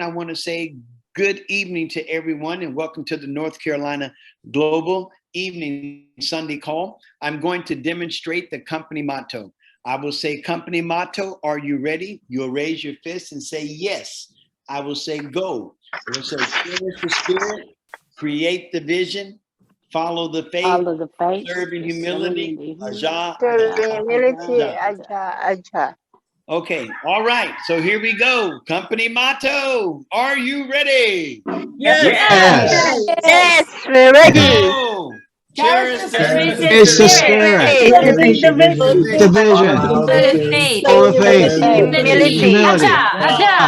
I want to say good evening to everyone and welcome to the North Carolina Global Evening Sunday Call. I'm going to demonstrate the company motto. I will say company motto, are you ready? You'll raise your fist and say yes. I will say go. I will say cherish the spirit, create the vision, follow the faith, serve in humility. Aja, aja, Humility, aja. aja. Okay, all right. So here we go. Company motto. Are you ready? Yes. Yes, we're ready. Go. Cherish the It's the spirit, the vision, full of faith, Humility. humility. Aja.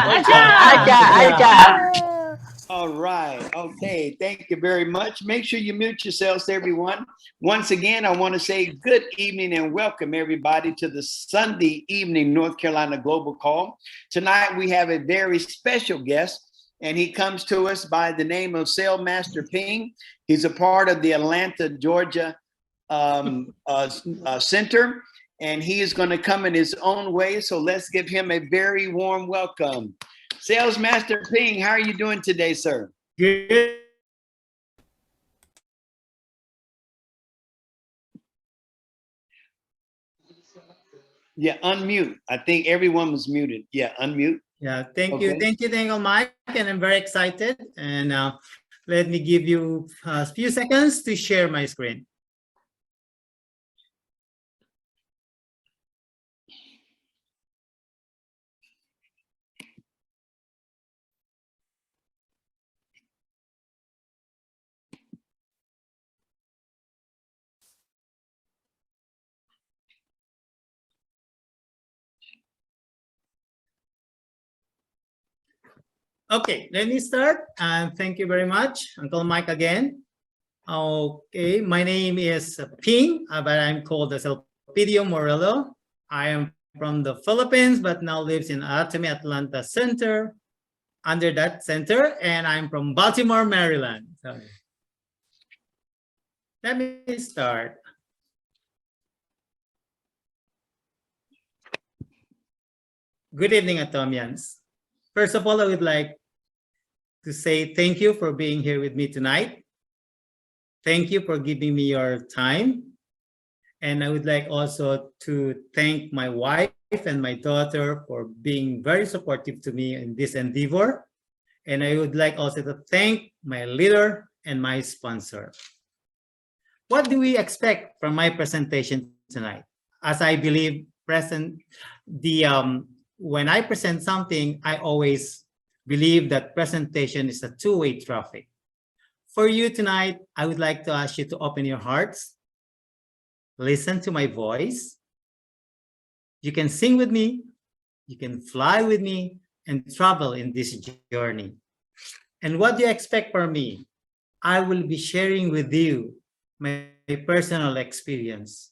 All right. Okay. Thank you very much. Make sure you mute yourselves, everyone. Once again, I want to say good evening and welcome everybody to the Sunday evening North Carolina Global Call. Tonight we have a very special guest, and he comes to us by the name of Sailmaster Ping. He's a part of the Atlanta, Georgia Center, and he is going to come in his own way. So let's give him a very warm welcome. Salesmaster Ping, how are you doing today, sir? Good. Yeah, unmute. I think everyone was muted. Yeah, unmute. Yeah, thank Okay. you, Mike. And I'm very excited. And let me give you a few seconds to share my screen. Okay, let me start. And thank you very much, Uncle Mike, again. Okay, my name is Ping, but I'm called as Elpidio Murillo. I am from the Philippines, but now lives in Atomy, Atlanta Center, under that center, and I'm from Baltimore, Maryland. So, let me start. Good evening, Atomians. First of all, I would like to say thank you for being here with me tonight. Thank you for giving me your time. And I would like also to thank my wife and my daughter for being very supportive to me in this endeavor. And I would like also to thank my leader and my sponsor. What do we expect from my presentation tonight? As I believe when I present something, I always believe that presentation is a two-way traffic. For you tonight, I would like to ask you to open your hearts, listen to my voice. You can sing with me, you can fly with me, and travel in this journey. And what do you expect from me? I will be sharing with you my personal experience.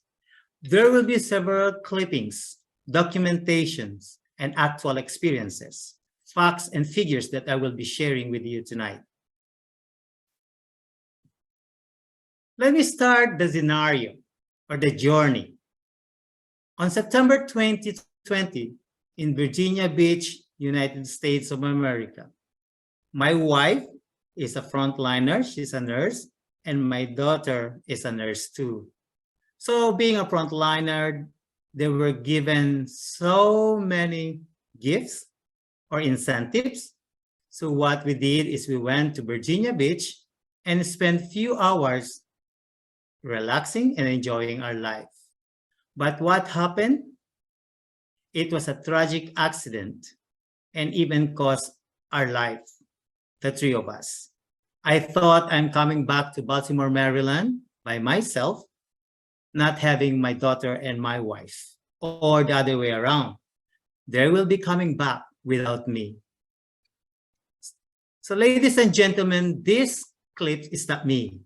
There will be several clippings, documentations, and actual experiences, facts and figures that I will be sharing with you tonight. Let me start the scenario or the journey. On September 2020, in Virginia Beach, United States of America, my wife is a frontliner, she's a nurse, and my daughter is a nurse too. So being a frontliner, they were given so many gifts or incentives. So what we did is we went to Virginia Beach and spent few hours relaxing and enjoying our life. But what happened? It was a tragic accident and even cost our life, the three of us. I thought I'm coming back to Baltimore, Maryland by myself, not having my daughter and my wife, or the other way around. They will be coming back without me. So ladies and gentlemen, this clip is not me.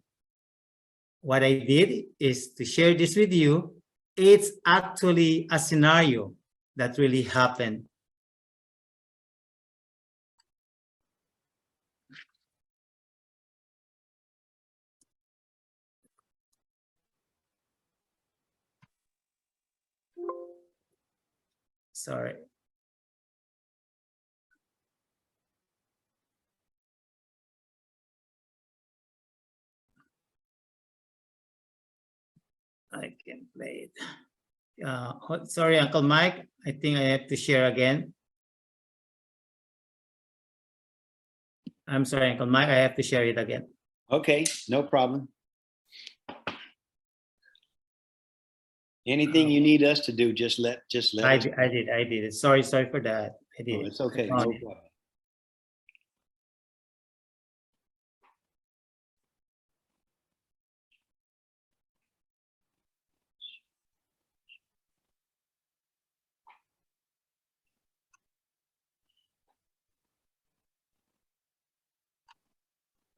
What I did is to share this with you. It's actually a scenario that really happened. Sorry. I can play it. Sorry, Uncle Mike. I think I have to share again. I'm sorry, Uncle Mike. I have to share it again. Okay, no problem. Anything you need us to do, just let I us. did it. Sorry for that. I did Oh, it. it's okay. No problem.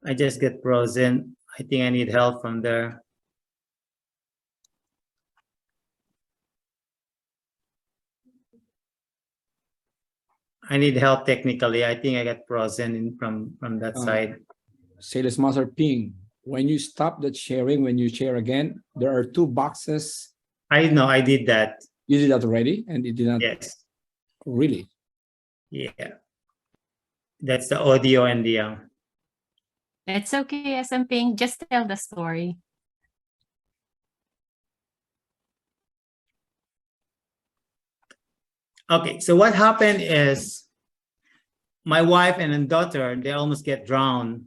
I just get frozen. I think I need help from there. I need help technically. I think I got frozen from that side. Sales Master Ping, when you stop that sharing, when you share again, there are two boxes. I know I did that. You did that already, and it did not. Yes. Really? Yeah. That's the audio and the. It's okay, SM Ping. Just tell the story. Okay, so what happened is my wife and daughter, they almost get drowned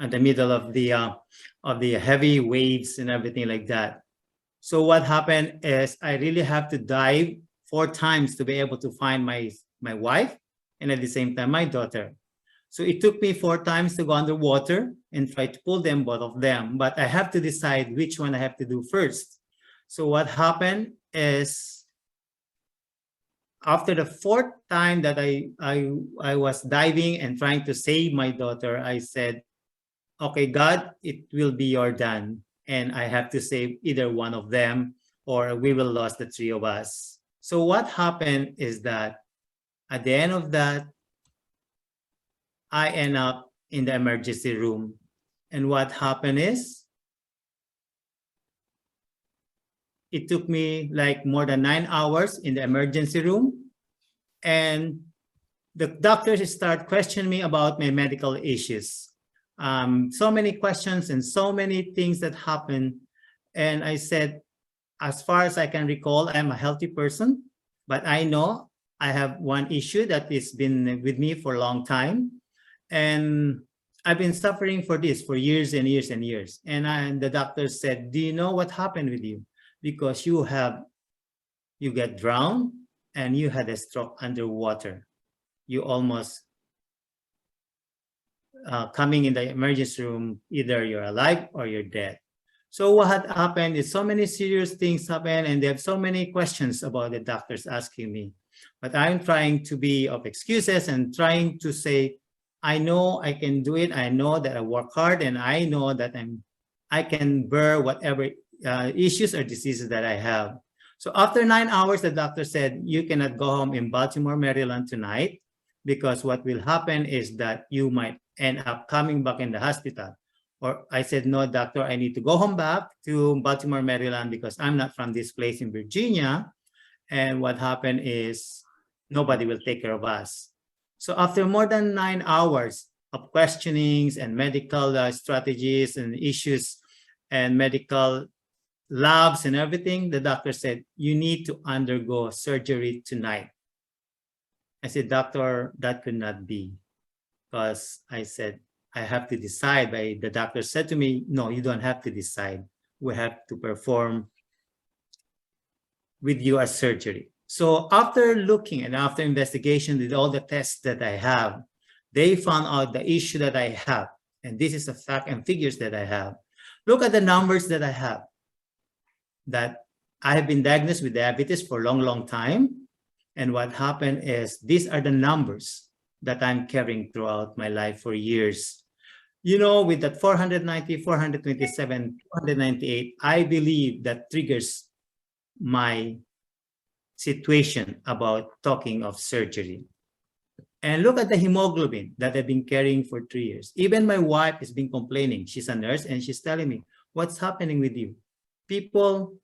in the middle of the heavy waves and everything like that. So what happened is I really have to dive 4 times to be able to find my wife and at the same time my daughter. So it took me 4 times to go underwater and try to pull them, both of them, but I have to decide which one I have to do first. So what happened is after the 4th time that I was diving and trying to save my daughter, I said, okay, God, it will be your done. And I have to save either one of them or we will lose the 3 of us. So what happened is that at the end of that, I end up in the emergency room. And what happened is, it took me like more than 9 hours in the emergency room. And the doctors start questioning me about my medical issues. So many questions and so many things that happened. And I said, as far as I can recall, I'm a healthy person, but I know I have one issue that has been with me for a long time. And I've been suffering for this for years and years and years. And the doctor said, do you know what happened with you? Because you get drowned and you had a stroke underwater. You almost coming in the emergency room, either you're alive or you're dead. So what had happened is so many serious things happen and they have so many questions about the doctors asking me. But I'm trying to be of excuses and trying to say, I know I can do it. I know that I work hard and I know that I can bear whatever issues or diseases that I have. So after 9 hours, the doctor said, you cannot go home in Baltimore, Maryland tonight, because what will happen is that you might end up coming back in the hospital. Or I said, no, doctor, I need to go home back to Baltimore, Maryland, because I'm not from this place in Virginia. And what happened is nobody will take care of us. So after more than 9 hours of questionings and medical strategies and issues and medical labs and everything, the doctor said, you need to undergo surgery tonight. I said, doctor, that could not be. Because I said, I have to decide. The doctor said to me, no, you don't have to decide. We have to perform with you a surgery. So after looking and after investigation with all the tests that I have, they found out the issue that I have. And this is a fact and figures that I have. Look at the numbers that I have. That I have been diagnosed with diabetes for a long, long time. And what happened is these are the numbers that I'm carrying throughout my life for years. You know, with that 490, 427, 498, I believe that triggers my situation about talking of surgery. And look at the hemoglobin that I've been carrying for 3 years. Even my wife has been complaining. She's a nurse and she's telling me, what's happening with you? People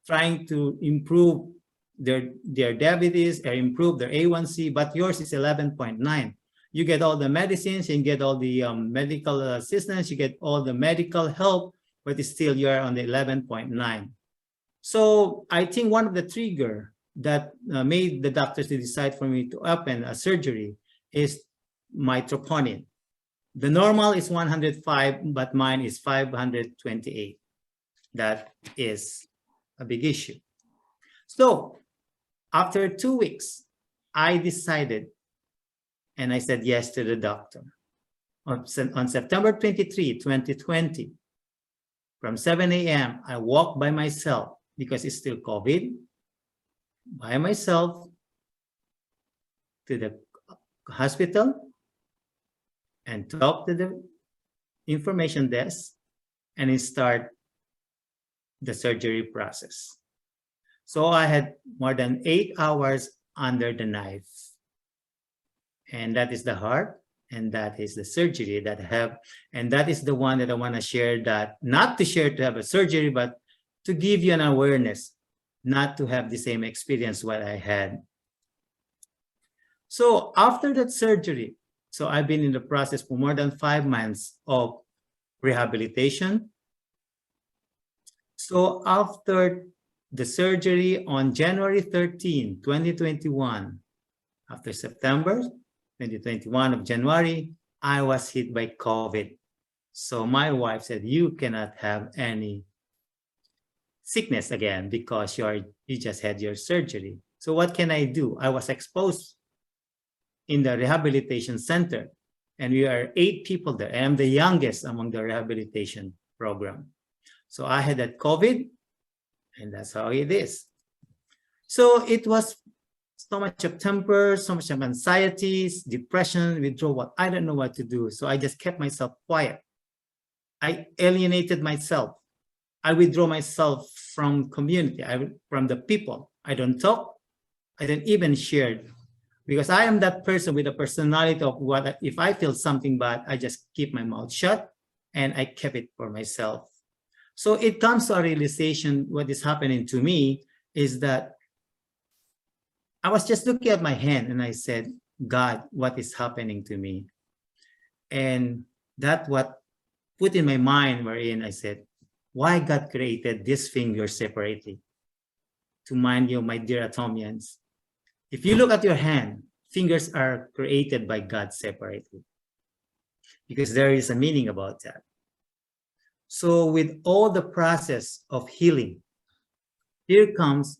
trying to improve their diabetes or improve their A1C, but yours is 11.9. You get all the medicines, you get all the medical assistance, you get all the medical help, but still you're on the 11.9. So I think one of the trigger that made the doctors to decide for me to open a surgery is my troponin. The normal is 105, but mine is 528. That is a big issue. So after 2 weeks, I decided, and I said yes to the doctor. On September 23, 2020, from 7 a.m., I walked by myself because it's still COVID, by myself to the hospital and talk to the information desk and start the surgery process. So I had more than 8 hours under the knife. And that is the heart, and that is the surgery that I have. And that is the one that I want to share, that not to share to have a surgery, but to give you an awareness, not to have the same experience what I had. So after that surgery, so I've been in the process for more than 5 months of rehabilitation. So after the surgery on January 13, 2021, after September 2021 of January, I was hit by COVID. So my wife said, you cannot have any sickness again because you just had your surgery. So what can I do? I was exposed in the rehabilitation center, and we are 8 people there. I am the youngest among the rehabilitation program. So I had that COVID, and that's how it is. So it was so much of temper, so much of anxieties, depression, withdrawal. I don't know what to do. So I just kept myself quiet. I alienated myself. I withdraw myself from community, from the people. I don't talk. I don't even share, because I am that person with a personality of what, if I feel something bad, I just keep my mouth shut and I kept it for myself. So it comes to a realization, what is happening to me is that I was just looking at my hand and I said, God, what is happening to me? And that what put in my mind, wherein I said, why God created these fingers separately? To mind you, my dear Atomians, if you look at your hand, fingers are created by God separately, because there is a meaning about that. So with all the process of healing, here comes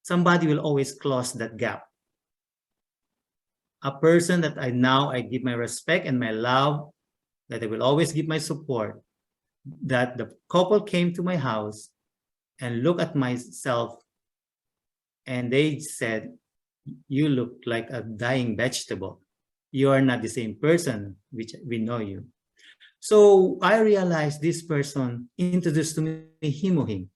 somebody will always close that gap. A person that I give my respect and my love, that I will always give my support, that the couple came to my house and looked at myself and they said, you look like a dying vegetable. You are not the same person which we know you. So I realized this person introduced to me Himohim.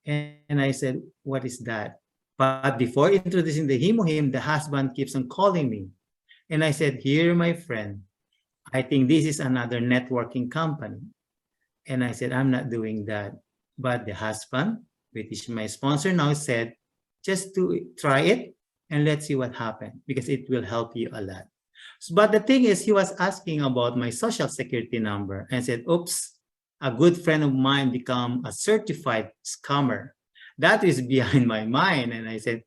And I said, what is that? But before introducing the Himohim, the husband keeps on calling me. And I said, here, my friend, I think this is another networking company. And I said, I'm not doing that. But the husband, which is my sponsor now, said, just to try it and let's see what happens, because it will help you a lot. But the thing is, he was asking about my social security number and said, oops, a good friend of mine become a certified scammer. That is behind my mind. And I said,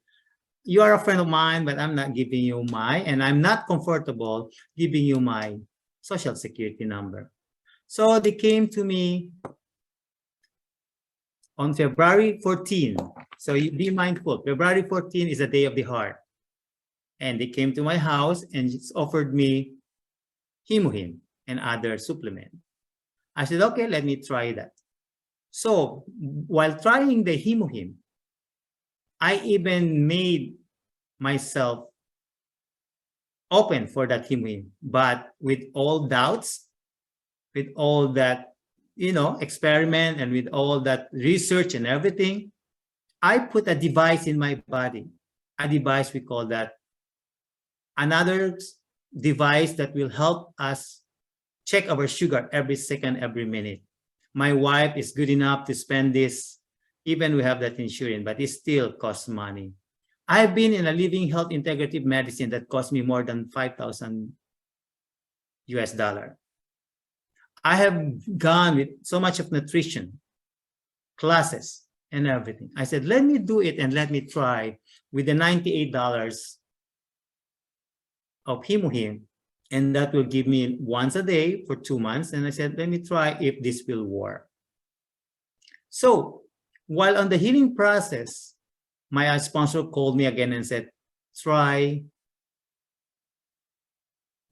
you are a friend of mine, but I'm not giving you and I'm not comfortable giving you my social security number. So they came to me on February 14. So you be mindful, February 14 is the day of the heart. And they came to my house and offered me Himohim and other supplement. I said, okay, let me try that. So while trying the Himohim, I even made myself open for that Himohim, but with all doubts, with all that, experiment and with all that research and everything, I put a device in my body, a device, we call that, another device that will help us check our sugar every second, every minute. My wife is good enough to spend this, even we have that insurance, but it still costs money. I've been in a living health integrative medicine that cost me more than $5,000 US. I have gone with so much of nutrition, classes and everything. I said, let me do it and let me try with the $98 of Himuhim, and that will give me once a day for 2 months. And I said, let me try if this will work. So while on the healing process, my sponsor called me again and said, try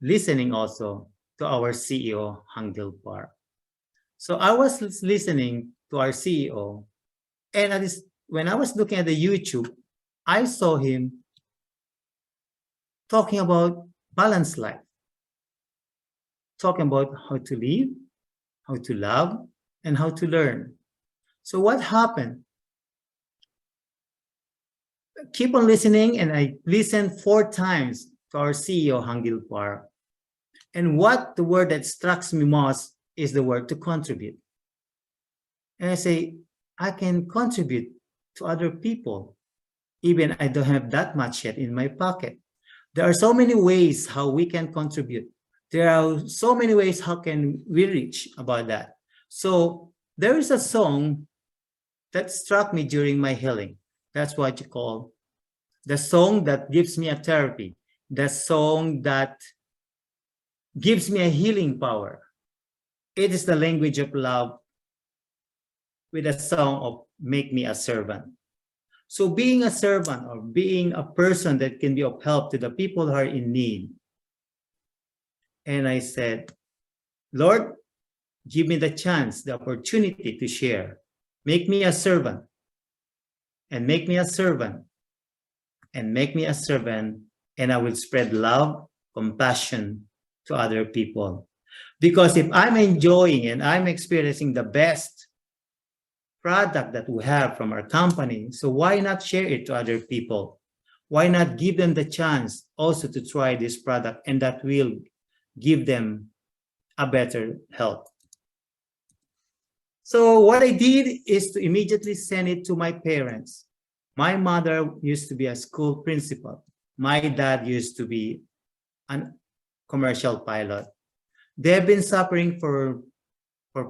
listening also to our CEO, Hangil Park. So I was listening to our CEO, and when I was looking at the YouTube, I saw him talking about balanced life, talking about how to live, how to love, and how to learn. So what happened? Keep on listening, and I listened 4 times to our CEO, Hangil Park. And what the word that strikes me most is the word to contribute. And I say, I can contribute to other people, even I don't have that much yet in my pocket. There are so many ways how we can contribute. There are so many ways how can we reach about that. So there is a song that struck me during my healing. That's what you call the song that gives me a therapy, the song that gives me a healing power. It is the language of love with a song of Make Me a Servant. So being a servant or being a person that can be of help to the people who are in need. And I said, Lord, give me the chance, the opportunity to share. Make me a servant, and make me a servant, and make me a servant, and I will spread love, compassion to other people. Because if I'm enjoying and I'm experiencing the best product that we have from our company, so why not share it to other people? Why not give them the chance also to try this product, and that will give them a better health? So what I did is to immediately send it to my parents. My mother used to be a school principal. My dad used to be a commercial pilot. They've been suffering for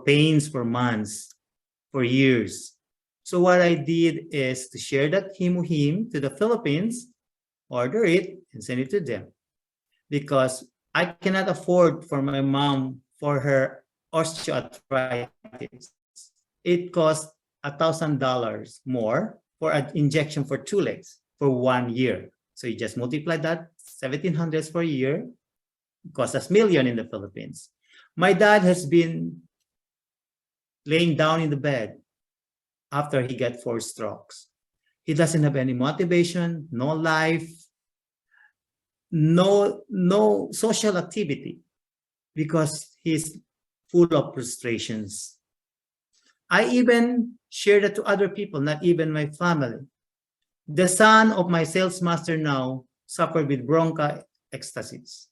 pains for months, for years. So what I did is to share that Himuhim to the Philippines, order it, and send it to them. Because I cannot afford for my mom for her osteoarthritis. It cost $1,000 more for an injection for 2 legs for 1 year. So you just multiply that, 1,700 for a year, it costs us $1 million in the Philippines. My dad has been laying down in the bed after he got 4 strokes. He doesn't have any motivation, no life, no social activity, because he's full of frustrations. I even shared that to other people, not even my family. The son of my sales master now suffered with bronchiectasis.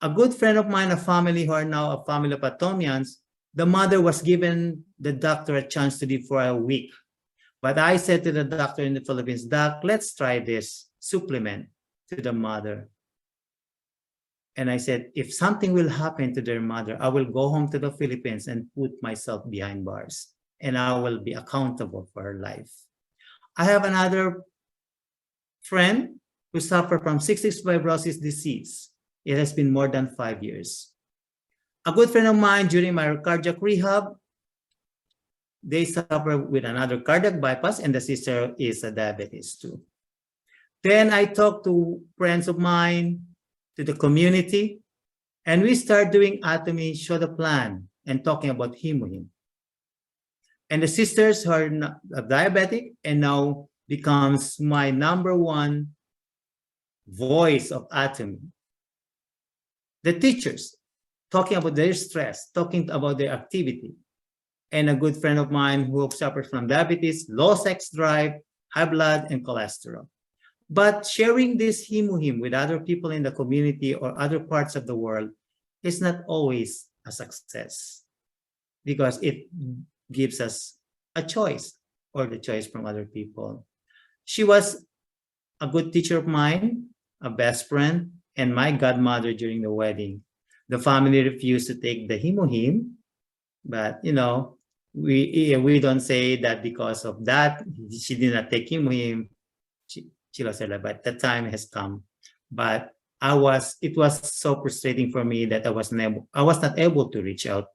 A good friend of mine, a family who are now a family of Atomians, the mother was given the doctor a chance to live for a week. But I said to the doctor in the Philippines, Doc, let's try this supplement to the mother. And I said, if something will happen to their mother, I will go home to the Philippines and put myself behind bars, and I will be accountable for her life. I have another friend who suffered from cystic fibrosis disease. It has been more than 5 years. A good friend of mine during my cardiac rehab, they suffer with another cardiac bypass, and the sister is a diabetes too. Then I talked to friends of mine, to the community, and we start doing Atomy, show the plan, and talking about Himuhim. And the sisters who are diabetic and now becomes my #1 voice of Atomy. The teachers talking about their stress, talking about their activity. And a good friend of mine who suffers from diabetes, low sex drive, high blood, and cholesterol. But sharing this Himuhim with other people in the community or other parts of the world is not always a success, because it gives us a choice, or the choice from other people. She was a good teacher of mine, a best friend, and my godmother during the wedding. The family refused to take the Himuhim, but we don't say that because of that she did not take him. She lost her life, but the time has come. But it was so frustrating for me that I was not able to reach out.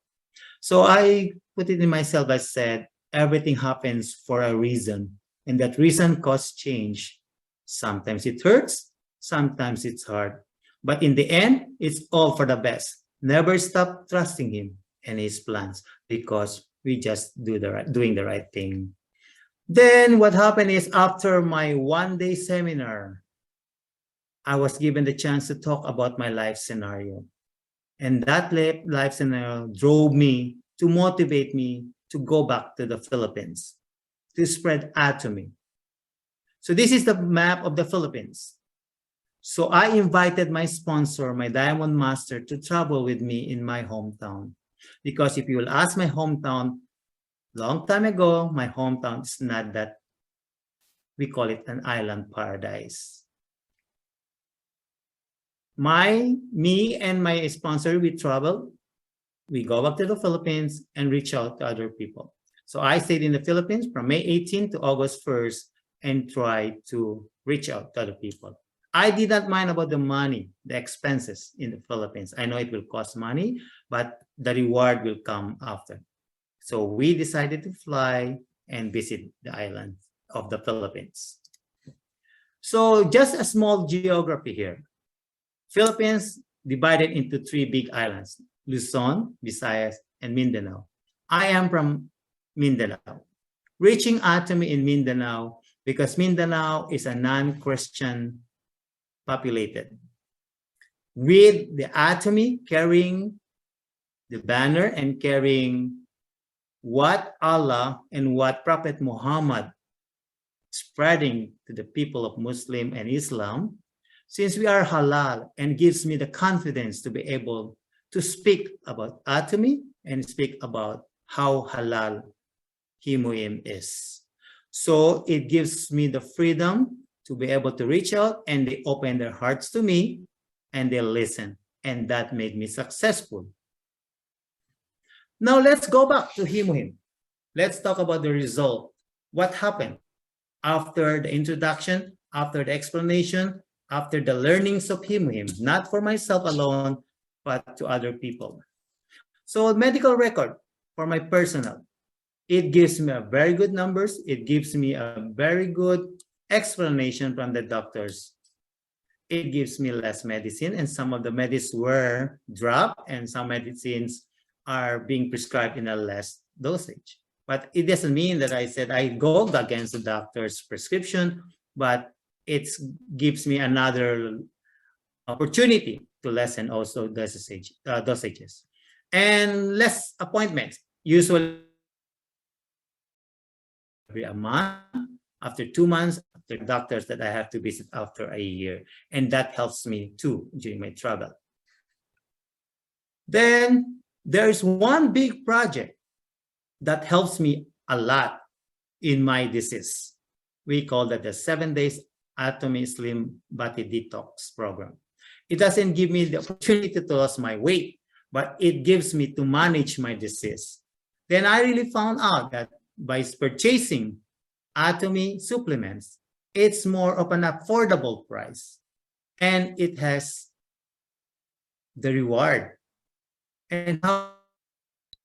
So I put it in myself. I said, everything happens for a reason, and that reason causes change. Sometimes it hurts, sometimes it's hard, but in the end, it's all for the best. Never stop trusting him and his plans, because we just doing the right thing. Then what happened is, after my one-day seminar, I was given the chance to talk about my life scenario. And that life scenario drove me to motivate me to go back to the Philippines, to spread Atomy. So this is the map of the Philippines. So I invited my sponsor, my Diamond Master, to travel with me in my hometown. Because if you will ask my hometown, long time ago, my hometown is not that, we call it an island paradise. Me and my sponsor, we travel, we go back to the Philippines and reach out to other people. So I stayed in the Philippines from May 18th to August 1st and tried to reach out to other people. I did not mind about the money, the expenses in the Philippines. I know it will cost money, but the reward will come after. So we decided to fly and visit the island of the Philippines. So just a small geography here. Philippines divided into 3 big islands: Luzon, Visayas, and Mindanao. I am from Mindanao. Reaching Atomy in Mindanao, because Mindanao is a non-Christian populated. With the Atomy carrying the banner and carrying what Allah and what Prophet Muhammad spreading to the people of Muslim and Islam, since we are halal, and gives me the confidence to be able to speak about Atomy and speak about how halal Himuim is. So it gives me the freedom to be able to reach out, and they open their hearts to me and they listen. And that made me successful. Now let's go back to Himuim. Let's talk about the result. What happened after the introduction, after the explanation, after the learnings of Himuim, not for myself alone, but to other people. So medical record for my personal, it gives me a very good numbers. It gives me a very good explanation from the doctors. It gives me less medicine, and some of the medicines were dropped, and some medicines are being prescribed in a less dosage. But it doesn't mean that I said I go against the doctor's prescription, but it gives me another opportunity to lessen also dosages. And less appointments, usually every a month, after 2 months, after doctors that I have to visit after a year. And that helps me too during my travel. Then there is one big project that helps me a lot in my disease. We call that the 7 days Atomy Slim Body Detox program. It doesn't give me the opportunity to lose my weight, but it gives me to manage my disease. Then I really found out that by purchasing Atomy supplements, it's more of an affordable price, and it has the reward. And how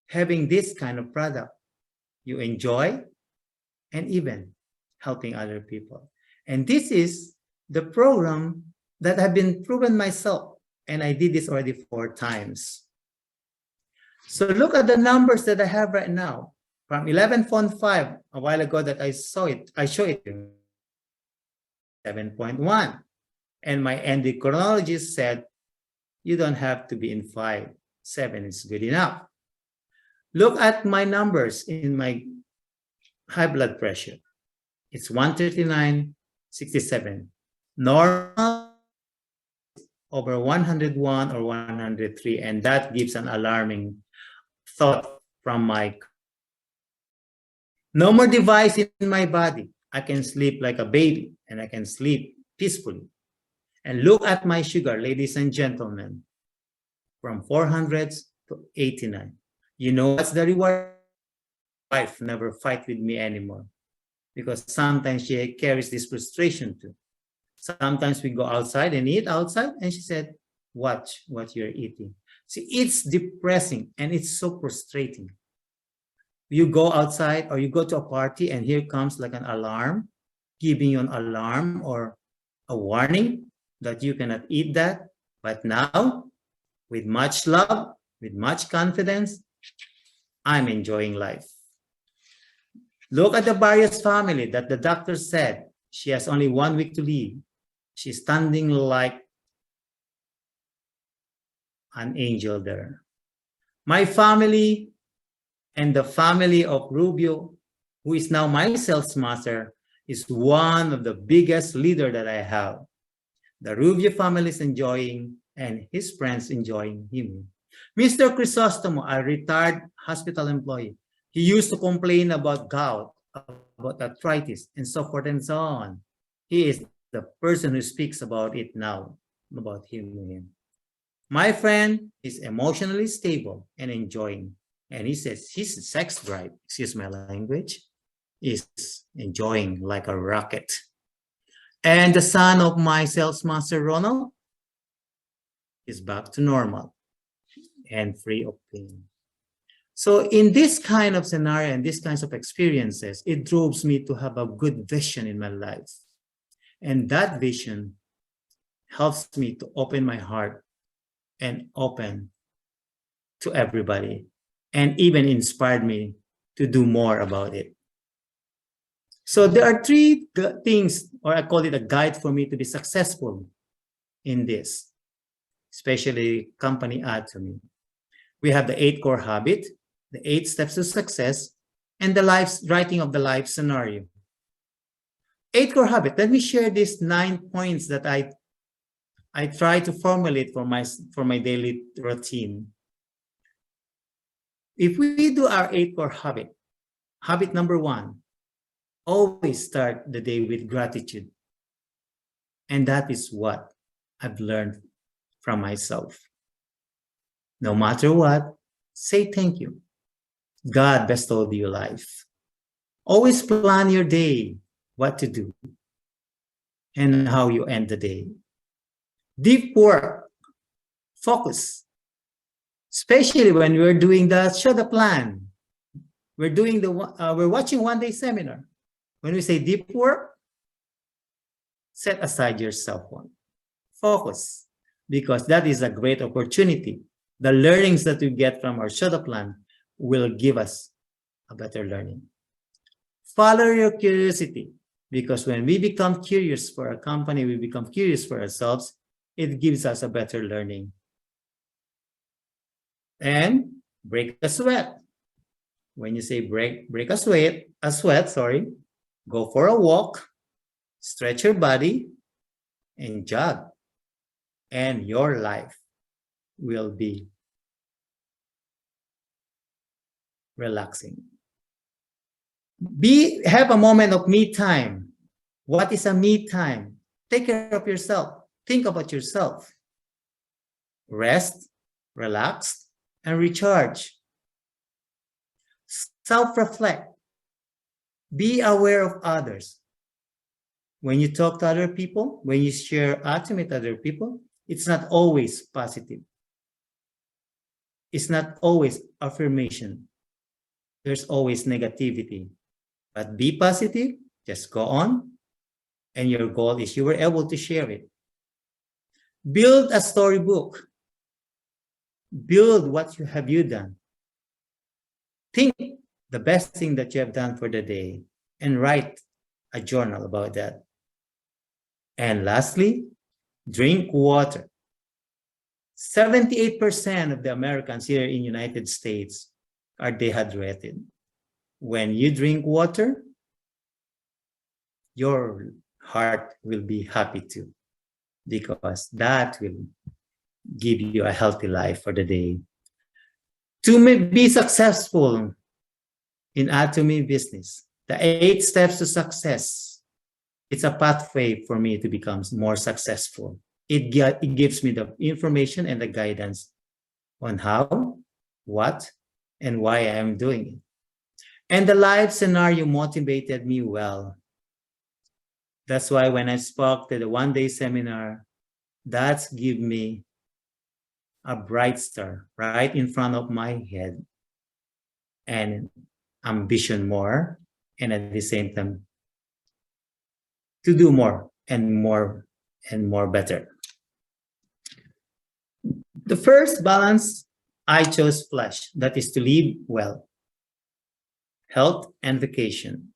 having this kind of product, you enjoy, and even helping other people. And this is the program that I've been proven myself, and I did this already 4 times. So look at the numbers that I have right now. From 11.5 a while ago that I showed it 7.1. And my endocrinologist said, you don't have to be in 5, 7 is good enough. Look at my numbers in my high blood pressure. It's 139/67. Normal over 101 or 103, and that gives an alarming thought from my. No more device in my body. I can sleep like a baby, and I can sleep peacefully. And look at my sugar, ladies and gentlemen, from 400s to 89. You know what's the reward? wife never fight with me anymore because sometimes she carries this frustration too. Sometimes we go outside and eat outside, and she said, watch what you're eating. See, it's depressing and it's so frustrating. You go outside or you go to a party and here comes like an alarm, giving you an alarm or a warning that you cannot eat that. But now, with much love, with much confidence, I'm enjoying life. Look at the Barrios family that the doctor said she has only 1 week to live. She's standing like an angel there. My family and the family of Rubio, who is now my sales master, is one of the biggest leader that I have. The Rubio family is enjoying and his friends enjoying him. Mr. Crisostomo, a retired hospital employee, he used to complain about gout, about arthritis, and so forth and so on. He is the person who speaks about it now, about him. My friend is emotionally stable and enjoying. And he says his sex drive, excuse my language, is enjoying like a rocket. And the son of my sales master, Ronald, is back to normal and free of pain. So in this kind of scenario and these kinds of experiences, it drives me to have a good vision in my life. And that vision helps me to open my heart and open to everybody, and even inspired me to do more about it. So there are 3 things, or I call it a guide for me to be successful in this, especially company Atomy. We have the 8 core habit, the 8 steps to success, and the writing of the life scenario. 8 core habit. Let me share these 9 points that I try to formulate for my daily routine. If we do our 8 core habit number 1, always start the day with gratitude. And that is what I've learned from myself. No matter what, say thank you. God bestowed you life. Always plan your day, what to do, and how you end the day. Deep work, focus, especially when we're doing the show the plan. We're watching one-day seminar. When we say deep work, set aside your cell phone. Focus, because that is a great opportunity. The learnings that we get from our show the plan will give us a better learning. Follow your curiosity, because when we become curious for a company, we become curious for ourselves, it gives us a better learning. And break a sweat. When you say break a sweat, go for a walk, stretch your body, and jog. And your life will be relaxing. Have a moment of me time. What is a me time? Take care of yourself. Think about yourself. Rest, relax, and recharge. Self-reflect. Be aware of others. When you talk to other people, when you share Atomy with other people, it's not always positive. It's not always affirmation. There's always negativity. But be positive, just go on, and your goal is you were able to share it. Build a storybook. Build what have you done. Think the best thing that you have done for the day and write a journal about that. And lastly, drink water. 78% of the Americans here in the United States are dehydrated. When you drink water, your heart will be happy too, because that will give you a healthy life for the day. To be successful in Atomy business, the 8 steps to success, it's a pathway for me to become more successful. It gives me the information and the guidance on how, what, and why I am doing it. And the life scenario motivated me well. That's why when I spoke to the one-day seminar, that's give me a bright star right in front of my head and ambition more, and at the same time to do more and more and more better. The first balance, I chose flesh, that is to live well, health and vacation.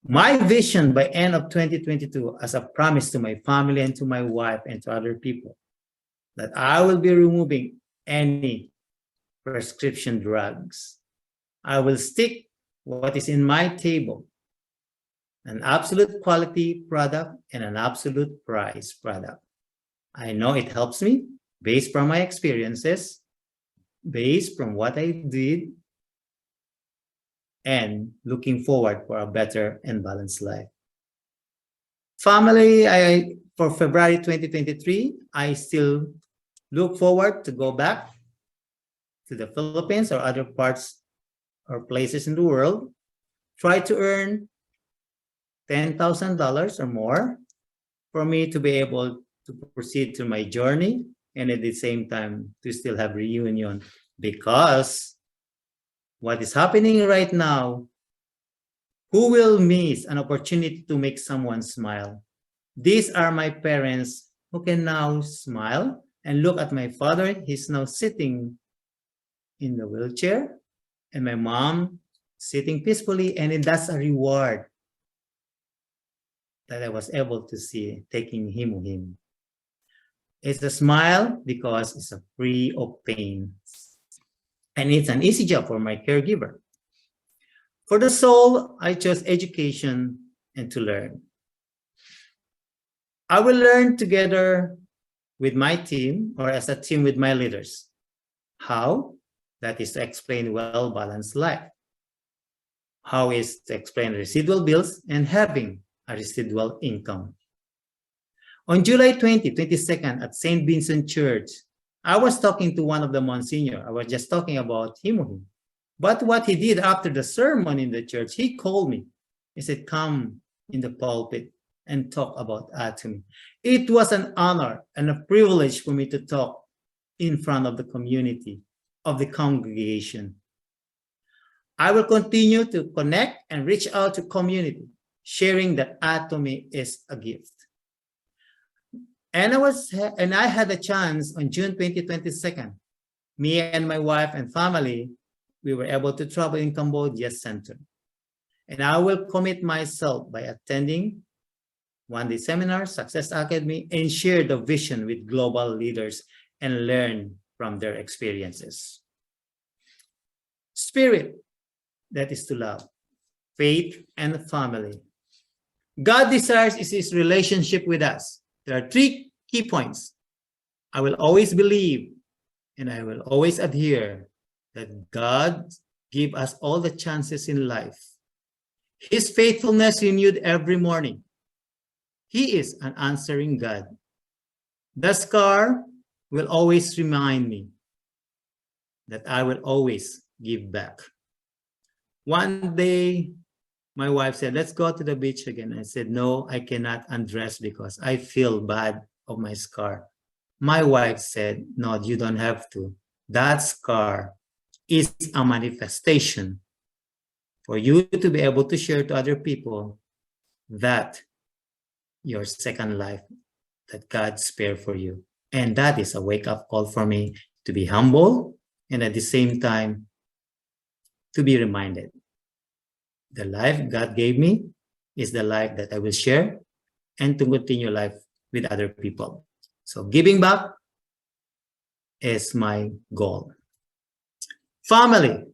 My vision by end of 2022 as a promise to my family and to my wife and to other people that I will be removing any prescription drugs. I will stick what is in my table, an absolute quality product and an absolute price product. I know it helps me based from my experiences, based from what I did, and looking forward for a better and balanced life. Family, for February 2023, I still look forward to go back to the Philippines or other parts or places in the world, try to earn $10,000 or more for me to be able to proceed to my journey, and at the same time to still have reunion, because what is happening right now, who will miss an opportunity to make someone smile? These are my parents who can now smile and look at my father. He's now sitting in the wheelchair, and my mom sitting peacefully, and that's a reward that I was able to see taking him. It's a smile because it's free of pain. And it's an easy job for my caregiver. For the soul, I chose education and to learn. I will learn together with my team or as a team with my leaders. How? That is to explain well-balanced life. How is to explain residual bills and having a residual income. On July 22nd at St. Vincent Church, I was talking to one of the Monsignor. I was just talking about him. But what he did after the sermon in the church, he called me. He said, come in the pulpit and talk about Atomy. It was an honor and a privilege for me to talk in front of the community, of the congregation. I will continue to connect and reach out to community, sharing that Atomy is a gift. And I had a chance on June 2022. Me and my wife and family, we were able to travel in Cambodia Center. And I will commit myself by attending one-day seminar, Success Academy, and share the vision with global leaders and learn from their experiences. Spirit, that is to love, faith, and family. God desires is his relationship with us. There are three key points. I will always believe and I will always adhere that God gives us all the chances in life. His faithfulness renewed every morning. He is an answering God. The scar will always remind me that I will always give back. One day, my wife said, let's go to the beach again. I said, no, I cannot undress because I feel bad of my scar. My wife said, no, you don't have to. That scar is a manifestation for you to be able to share to other people that your second life that God spared for you. And that is a wake-up call for me to be humble and at the same time to be reminded. The life God gave me is the life that I will share and to continue life with other people. So giving back is my goal. Family,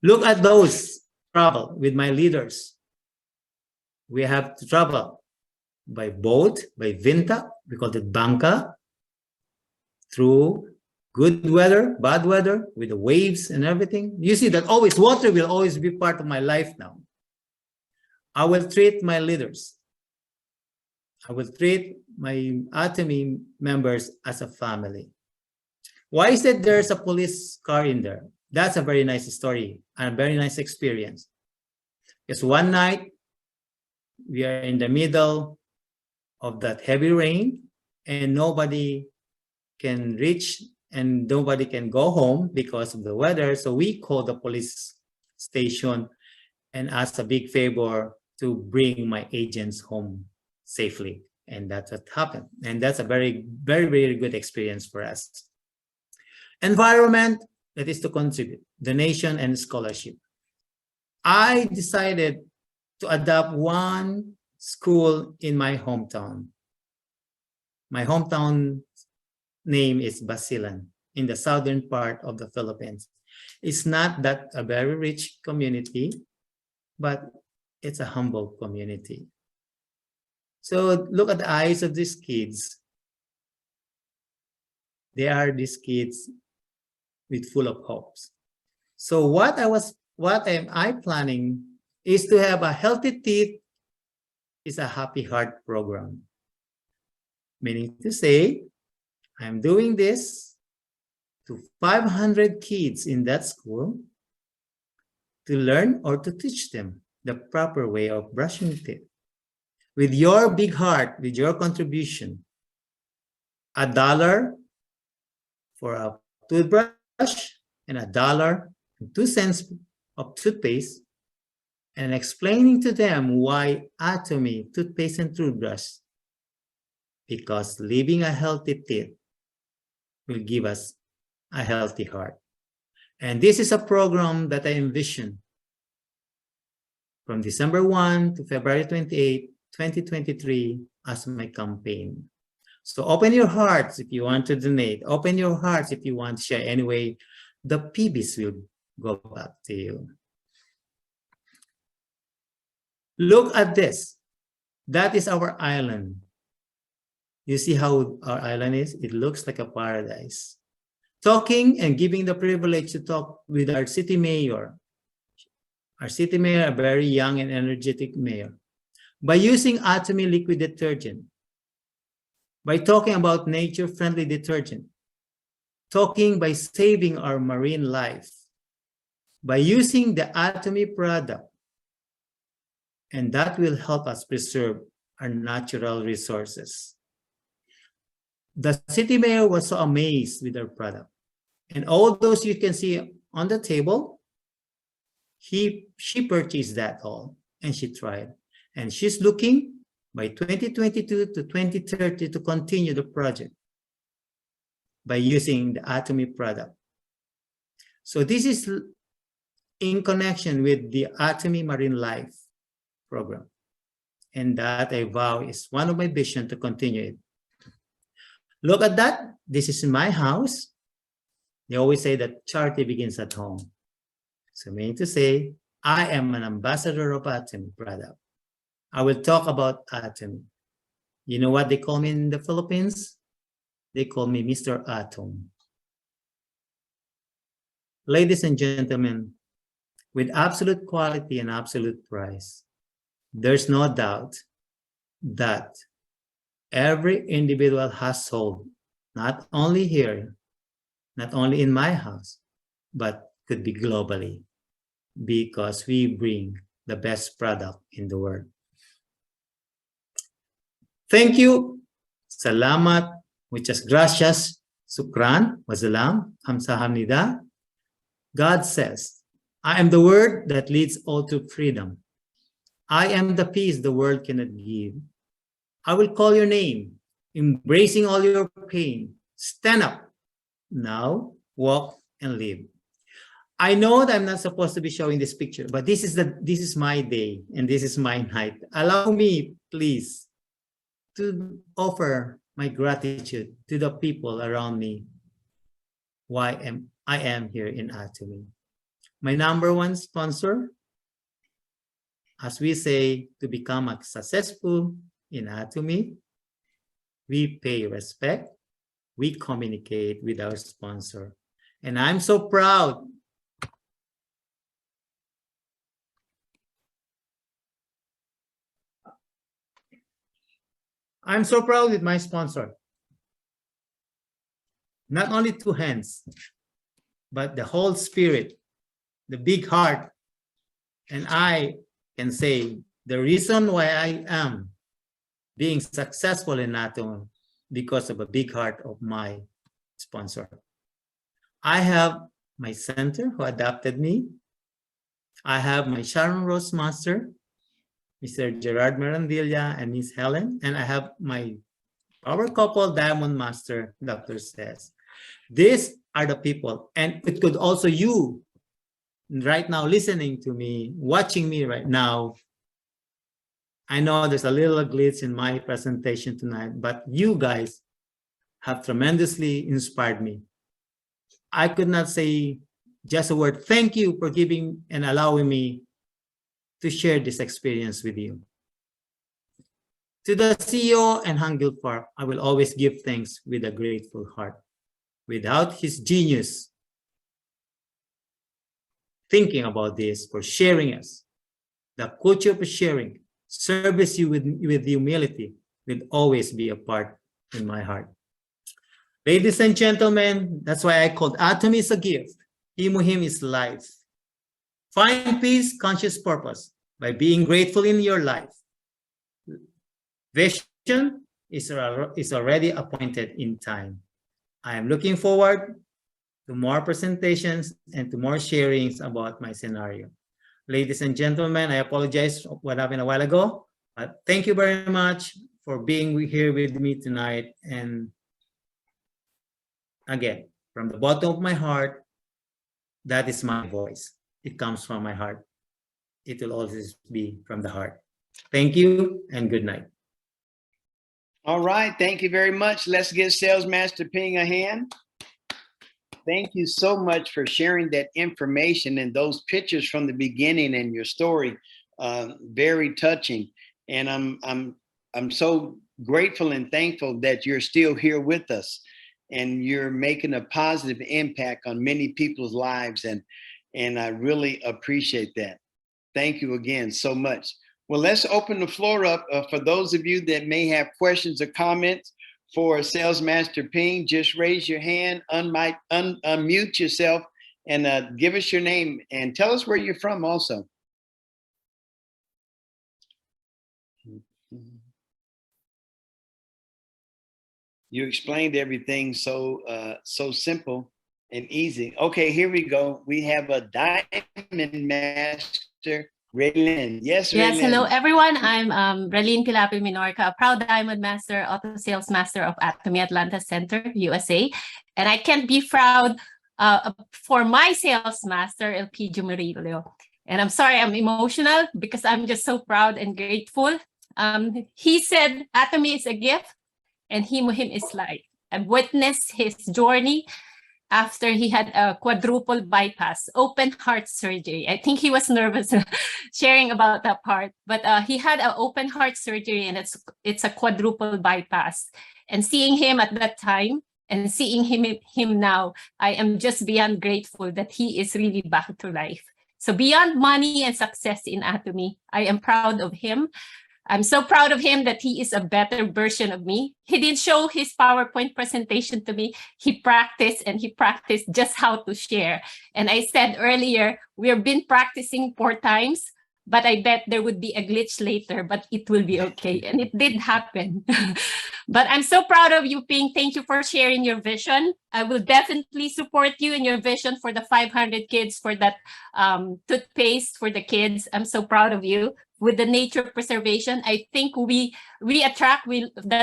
look at those travel with my leaders. We have to travel by boat, by Vinta, we call it Banca, through good weather, bad weather, with the waves and everything. You see that always water will always be part of my life now. I will treat my leaders. I will treat my Atomy members as a family. Why is it there's a police car in there? That's a very nice story and a very nice experience. Because one night, we are in the middle of that heavy rain and nobody can reach and nobody can go home because of the weather. So we called the police station and asked a big favor to bring my agents home safely. And that's what happened. And that's a very, very, very good experience for us. Environment, that is to contribute, donation and scholarship. I decided to adopt one school in my hometown. My hometown name is Basilan in the southern part of the Philippines. It's not that a very rich community, but it's a humble community. So look at the eyes of these kids. They are these kids with full of hopes. So what am I planning is to have a healthy teeth is a happy heart program. Meaning to say, I'm doing this to 500 kids in that school to learn or to teach them the proper way of brushing teeth. With your big heart, with your contribution, $1 for a toothbrush and $1.02 of toothpaste, and explaining to them why Atomy toothpaste and toothbrush, because living a healthy teeth will give us a healthy heart. And this is a program that I envision from December 1 to February 28, 2023 as my campaign. So open your hearts if you want to donate. Open your hearts if you want to share. Anyway, the PBs will go back to you. Look at this. That is our island. You see how our island is? It looks like a paradise. Talking and giving the privilege to talk with our city mayor. Our city mayor, a very young and energetic mayor. By using Atomy liquid detergent. By talking about nature-friendly detergent. Talking by saving our marine life. By using the Atomy product. And that will help us preserve our natural resources. The city mayor was so amazed with our product. And all those you can see on the table, she purchased that all and she tried. And she's looking by 2022 to 2030 to continue the project by using the Atomy product. So this is in connection with the Atomy Marine Life program. And that I vow is one of my vision to continue it. Look at that. This is my house. They always say that charity begins at home. So meaning to say, I am an ambassador of Atomy product. I will talk about Atomy. You know what they call me in the Philippines? They call me Mr. Atom. Ladies and gentlemen, with absolute quality and absolute price, there's no doubt that every individual household, not only here, not only in my house, but could be globally, because we bring the best product in the world. Thank you. Salamat. Muchas gracias. Sukran. Wasalam. Hamsahamnida. God says, I am the word that leads all to freedom. I am the peace the world cannot give. I will call your name, embracing all your pain. Stand up. Now, walk and live. I know that I'm not supposed to be showing this picture, but this is my day and this is my night. Allow me, please, to offer my gratitude to the people around me. Why I am here in Atomy. My number one sponsor, as we say, to become a successful in Atomy, we pay respect, we communicate with our sponsor. And I'm so proud. I'm so proud with my sponsor. Not only two hands, but the whole spirit, the big heart. And I can say the reason why I am being successful in Atomy because of a big heart of my sponsor. I have my center who adopted me. I have my Sharon Rose Master, Mr. Gerard Mirandilla and Miss Helen, and I have my power couple Diamond Master, Dr. Says. These are the people, and it could also you right now listening to me, watching me right now. I know there's a little glitch in my presentation tonight, but you guys have tremendously inspired me. I could not say just a word. Thank you for giving and allowing me to share this experience with you. To the CEO and Hangil Park, I will always give thanks with a grateful heart. Without his genius thinking about this, for sharing us, the culture of sharing, service you with humility will always be a part in my heart. Ladies and gentlemen, that's why I called Atomy is a gift. Imuhim is life. Find peace, conscious purpose by being grateful in your life. Vision is already appointed in time. I am looking forward to more presentations and to more sharings about my scenario. Ladies and gentlemen, I apologize for what happened a while ago, but thank you very much for being here with me tonight. And again, from the bottom of my heart, that is my voice. It comes from my heart. It will always be from the heart. Thank you and good night. All right, thank you very much. Let's give Sales Master Ping a hand. Thank you so much for sharing that information and those pictures from the beginning and your story. Very touching. And I'm so grateful and thankful that you're still here with us and you're making a positive impact on many people's lives. And I really appreciate that. Thank you again so much. Well, let's open the floor up for those of you that may have questions or comments for Sales Master Ping. Just raise your hand, unmute yourself, and give us your name and tell us where you're from also. You explained everything so simple and easy. Okay, here we go. We have a Diamond Master, Raylene. Yes, Yes, Raylene. hello everyone. I'm Raylene Pilapi Minorca, a proud Diamond Master, Auto Sales Master of Atomy Atlanta Center, USA. And I can't be proud for my Sales Master, Elpidio Murillo. And I'm sorry, I'm emotional because I'm just so proud and grateful. He said Atomy is a gift and him is life. I've witnessed his journey after he had a quadruple bypass, open heart surgery. I think he was nervous sharing about that part, but he had an open heart surgery and it's a quadruple bypass. And seeing him at that time and seeing him now, I am just beyond grateful that he is really back to life. So beyond money and success in Atomy, I am proud of him. I'm so proud of him that he is a better version of me. He didn't show his PowerPoint presentation to me. He practiced just how to share. And I said earlier, we've been practicing 4 times, but I bet there would be a glitch later, but it will be okay. And it did happen. But I'm so proud of you, Ping. Thank you for sharing your vision. I will definitely support you in your vision for the 500 kids, for that toothpaste for the kids. I'm so proud of you. With the nature preservation, I think the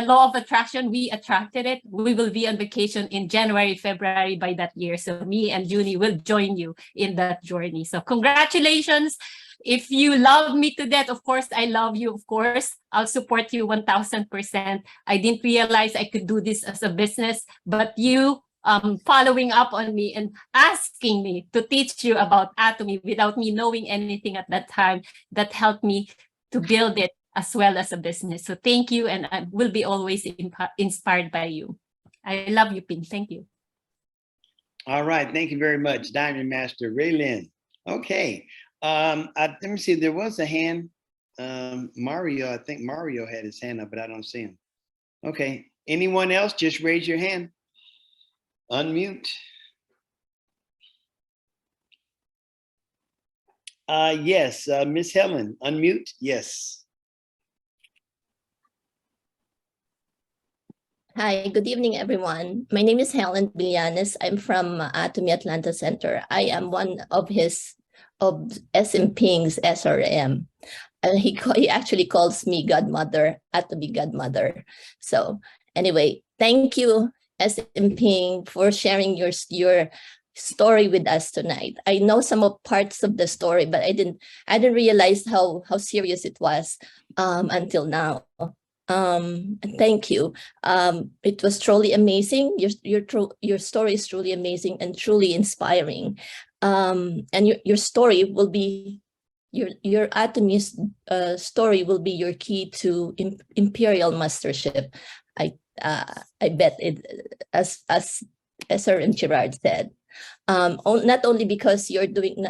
law of attraction, we attracted it. We will be on vacation in January, February by that year. So me and Junie will join you in that journey. So congratulations. If you love me to death, of course, I love you, of course. I'll support you 1000%. I didn't realize I could do this as a business, but you following up on me and asking me to teach you about Atomy without me knowing anything at that time, that helped me to build it as well as a business. So thank you, and I will be always inspired by you. I love you, Ping. Thank you. All right, thank you very much, Diamond Master Raylene. Okay, let me see, there was a hand. Mario, I think Mario had his hand up, but I don't see him. Okay, anyone else, just raise your hand. Unmute. Yes, Miss Helen, unmute. Yes. Hi, good evening, everyone. My name is Helen Villanes. I'm from Atomy Atlanta Center. I am one of SM Ping's SRM. He actually calls me Godmother, Atomy Godmother. So anyway, thank you, SM Ping, for sharing your story with us tonight. I know some of parts of the story, but I didn't realize how serious it was until now. Thank you. It was truly amazing. Your story is truly amazing and truly inspiring. And your story will be your Atomy's story will be your key to imperial mastership. I bet it, as Sir M. Gerard said. Not only because you're doing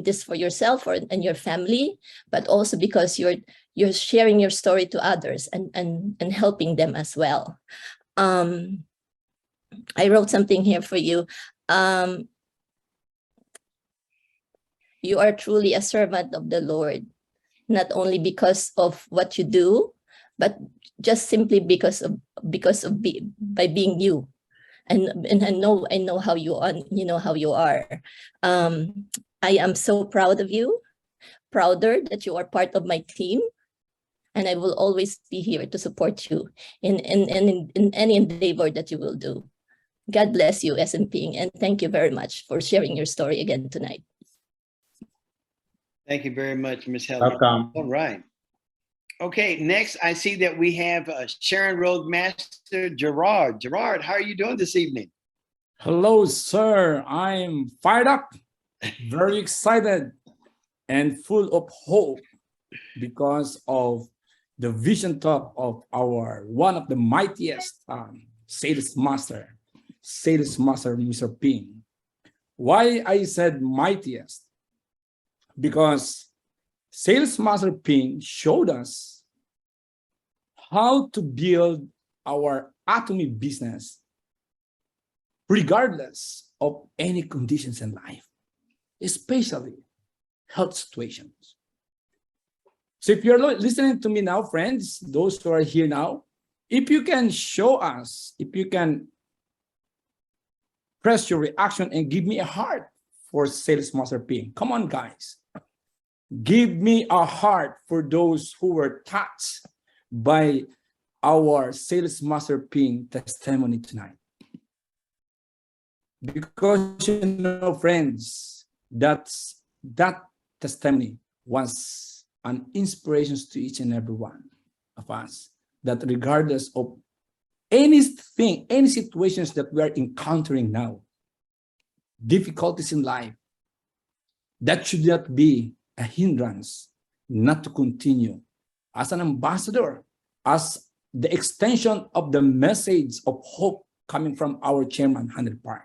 this for yourself and your family, but also because you're sharing your story to others and helping them as well. I wrote something here for you. You are truly a servant of the Lord, not only because of what you do, but just simply by being you. And I know how you are, how you are. I am so proud of you, prouder that you are part of my team, and I will always be here to support you in any endeavor that you will do. God bless you, SMP, and thank you very much for sharing your story again tonight. Thank you very much, Ms. Helen. Welcome. All right. Okay, next I see that we have Sharon Roadmaster Gerard. Gerard, how are you doing this evening? Hello, sir. I'm fired up, very excited, and full of hope because of the vision talk of our one of the mightiest sales master, Mr. Ping. Why I said mightiest? Because Sales Master Ping showed us how to build our Atomy business regardless of any conditions in life, especially health situations. So if you're listening to me now, friends, those who are here now, if you can show us, if you can press your reaction and give me a heart for Sales Master Ping. Come on, guys. Give me a heart for those who were touched by our Sales Master Ping testimony tonight. Because, friends, that testimony was an inspiration to each and every one of us, that regardless of anything, any situations that we are encountering now, difficulties in life, that should not be a hindrance not to continue as an ambassador, as the extension of the message of hope coming from our chairman, Hanel Park,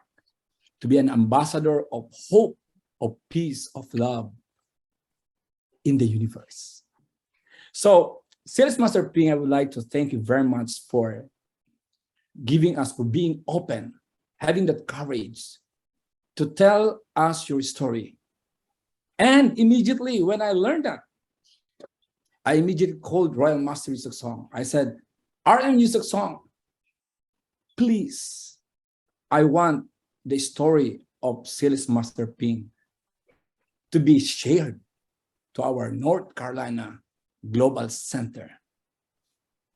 to be an ambassador of hope, of peace, of love in the universe. So, Sales Master Ping, I would like to thank you very much for giving us, for being open, having that courage to tell us your story. And immediately when I learned that, I immediately called Royal Master Music Song. I said, RM Music Song, please, I want the story of Sales Master Ping to be shared to our North Carolina Global Center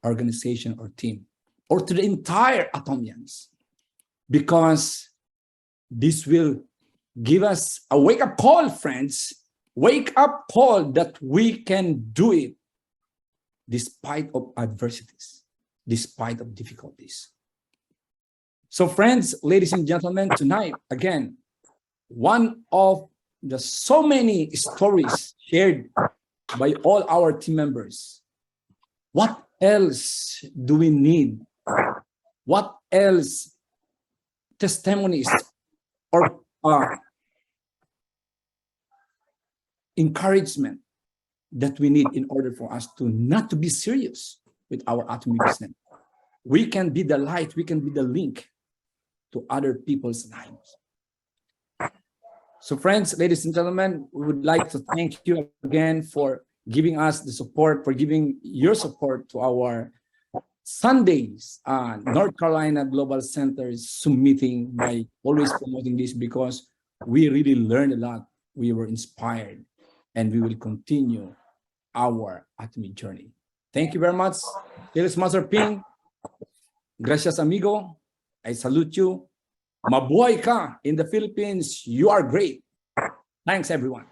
organization or team, or to the entire Atomians, because this will give us a wake-up call, friends, wake-up call that we can do it despite of adversities, despite of difficulties. So friends, ladies and gentlemen, tonight, again, one of the so many stories shared by all our team members. What else do we need? What else testimonies or encouragement that we need in order for us to not to be serious with our Atomy business? We can be the light, we can be the link to other people's lives. So friends, ladies and gentlemen, we would like to thank you again for giving us the support, for giving your support to our Sundays, North Carolina Global Center is submitting by always promoting this because we really learned a lot. We were inspired and we will continue our Atomy journey. Thank you very much. Sales Master Ping, gracias amigo. I salute you. Mabuhay ka in the Philippines. You are great. Thanks everyone.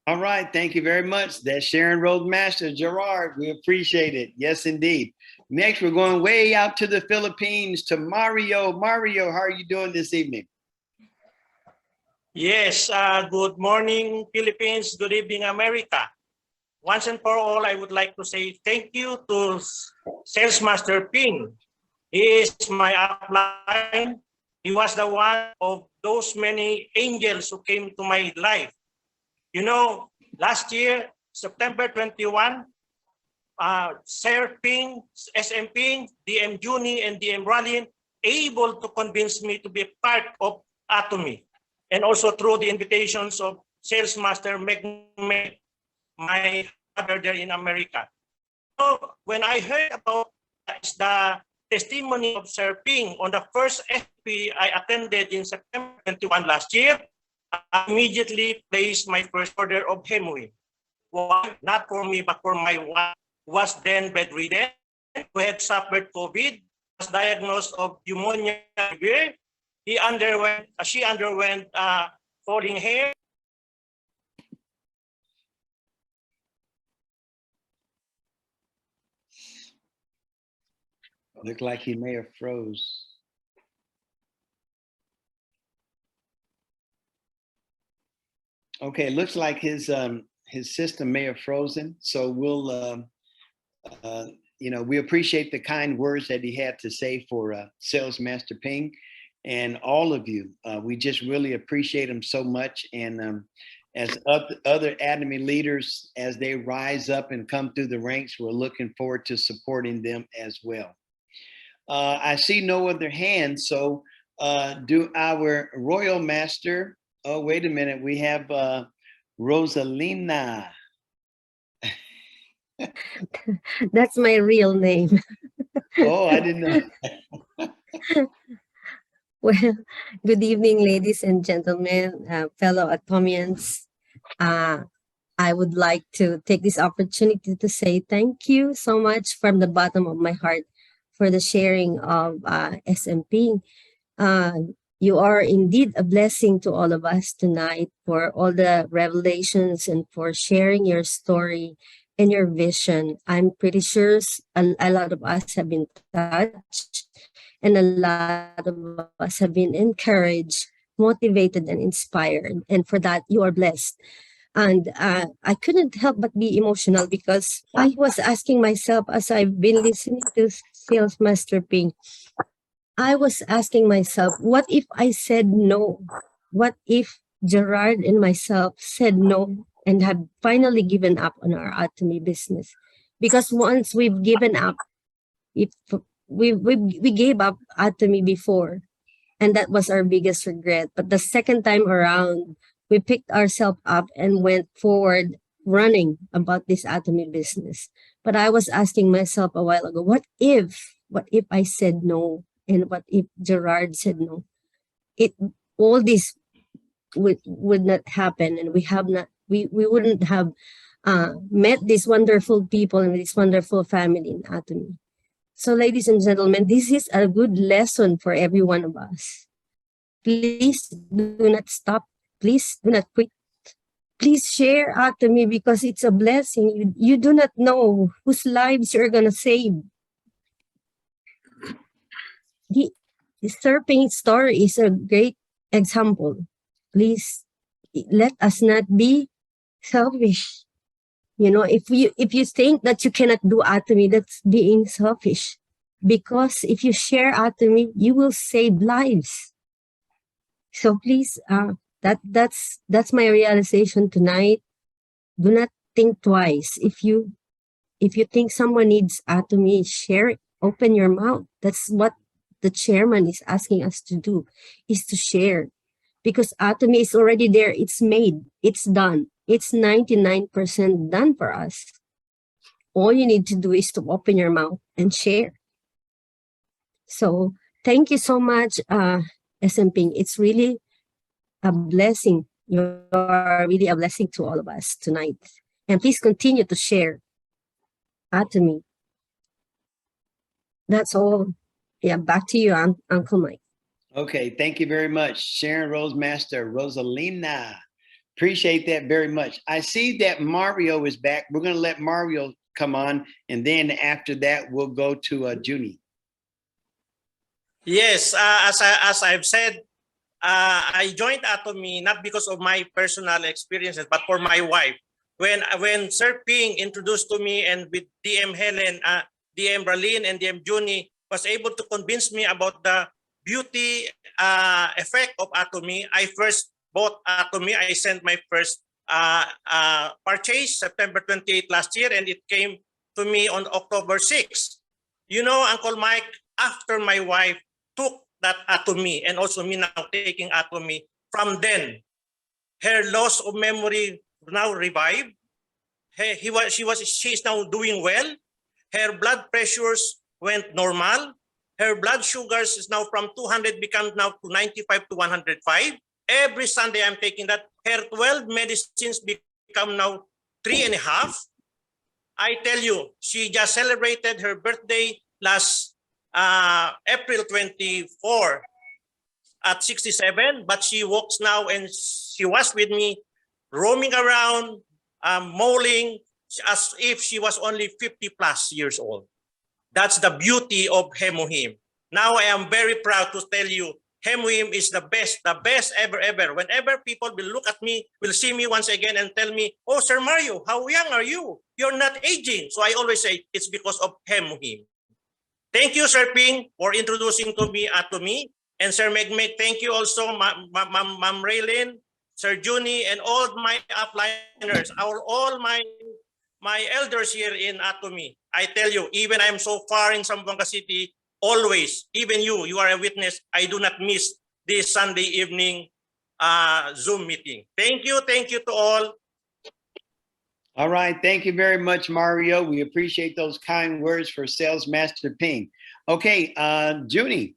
All right, thank you very much. That's Sharon Roadmaster, Gerard. We appreciate it. Yes, indeed. Next, we're going way out to the Philippines to Mario. Mario, how are you doing this evening? Yes, good morning, Philippines. Good evening, America. Once and for all, I would like to say thank you to Sales Master Ping. He is my upline. He was the one of those many angels who came to my life. You know, last year, September 21, Sir Ping, SM Ping, DM Juni, and DM Ralin able to convince me to be a part of Atomy. And also through the invitations of Sales Master Meg, my father there in America. So when I heard about the testimony of Sir Ping on the first FP I attended in September 21 last year, I immediately placed my first order of Hemway. Why? Not for me, but for my wife, who was then bedridden, who had suffered COVID, was diagnosed of pneumonia. She underwent falling hair. Looked like he may have froze. Okay, looks like his system may have frozen. So we'll, we appreciate the kind words that he had to say for Sales Master Ping and all of you. We just really appreciate him so much. And as other Atomy leaders, as they rise up and come through the ranks, we're looking forward to supporting them as well. I see no other hands, so do our Royal Master. Oh, wait a minute. We have Rosalina. That's my real name. Oh, I didn't know. Well, good evening, ladies and gentlemen, fellow Atomians. I would like to take this opportunity to say thank you so much from the bottom of my heart for the sharing of SMP. You are indeed a blessing to all of us tonight for all the revelations and for sharing your story and your vision. I'm pretty sure a lot of us have been touched and a lot of us have been encouraged, motivated, and inspired. And for that, you are blessed. And I couldn't help but be emotional because I was asking myself as I've been listening to Sales Master Ping, I was asking myself, what if I said no? What if Gerard and myself said no and had finally given up on our Atomy business? Because once we've given up, we gave up Atomy before, and that was our biggest regret. But the second time around, we picked ourselves up and went forward running about this Atomy business. But I was asking myself a while ago, what if I said no? And what if Gerard said no? All this would not happen, and we wouldn't have met these wonderful people and this wonderful family in Atomy. So, ladies and gentlemen, this is a good lesson for every one of us. Please do not stop. Please do not quit. Please share Atomy because it's a blessing. You do not know whose lives you're gonna save. The Sir Ping's story is a great example. Please let us not be selfish. You know, if you think that you cannot do Atomy, that's being selfish. Because if you share Atomy, you will save lives. So please, that's my realization tonight. Do not think twice. If you think someone needs Atomy, share it. Open your mouth. That's what the chairman is asking us to do, is to share. because Atomy is already there. It's made. It's done. It's 99% done for us. All you need to do is to open your mouth and share. So thank you so much, SMPing. It's really a blessing. You are really a blessing to all of us tonight. And please continue to share Atomy. That's all. Yeah, back to you, Uncle Mike. Okay, thank you very much, Sharon Rose Master, Rosalina. Appreciate that very much. I see that Mario is back. We're going to let Mario come on, and then after that, we'll go to Junie. Yes, as I've said, I joined Atomy not because of my personal experiences, but for my wife. When Sir Ping introduced to me, and with DM Helen, DM Ralin, and DM Junie was able to convince me about the beauty effect of Atomy, I first bought Atomy. I sent my first purchase September 28 last year, and it came to me on October 6. You know, Uncle Mike, after my wife took that Atomy, and also me now taking Atomy, from then, her loss of memory now revived. She is now doing well. Her blood pressures went normal. Her blood sugars is now from 200 become now to 95 to 105. Every Sunday I'm taking that. Her 12 medicines become now 3.5. I tell you, she just celebrated her birthday last April 24 at 67, but she walks now, and she was with me roaming around, mauling as if she was only 50 plus years old. That's the beauty of Hemohim. Now I am very proud to tell you, Hemohim is the best ever. Whenever people will look at me, will see me once again and tell me, oh, Sir Mario, how young are you? You're not aging. So I always say, it's because of Hemohim. Thank you, Sir Ping, for introducing to me Atomy. And Sir Megmeg, thank you also, Ma'am Raylin, Sir Junie, and all my upliners, all my elders here in Atomy. I tell you, even I'm so far in Zamboanga City, always, even you are a witness, I do not miss this Sunday evening Zoom meeting. Thank you to all. All right, thank you very much, Mario. We appreciate those kind words for Sales Master Ping. Okay, Junie.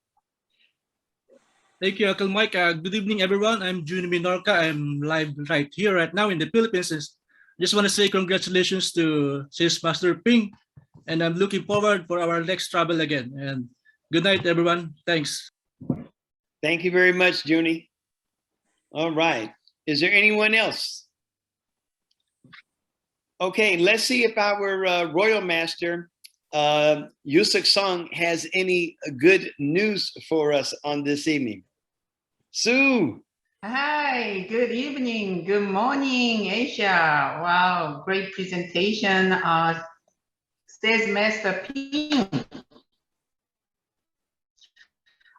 Thank you, Uncle Mike. Good evening, everyone. I'm Junie Minorca. I'm live right here, right now in the Philippines. Just want to say congratulations to Sales Master Ping, and I'm looking forward for our next travel again. And good night, everyone. Thanks. Thank you very much, Junie. All right. Is there anyone else? Okay, let's see if our Royal Master, Yusuk Song, has any good news for us on this evening. Sue. Hi, good evening, good morning, Asia. Wow, great presentation. Sales Master Ping.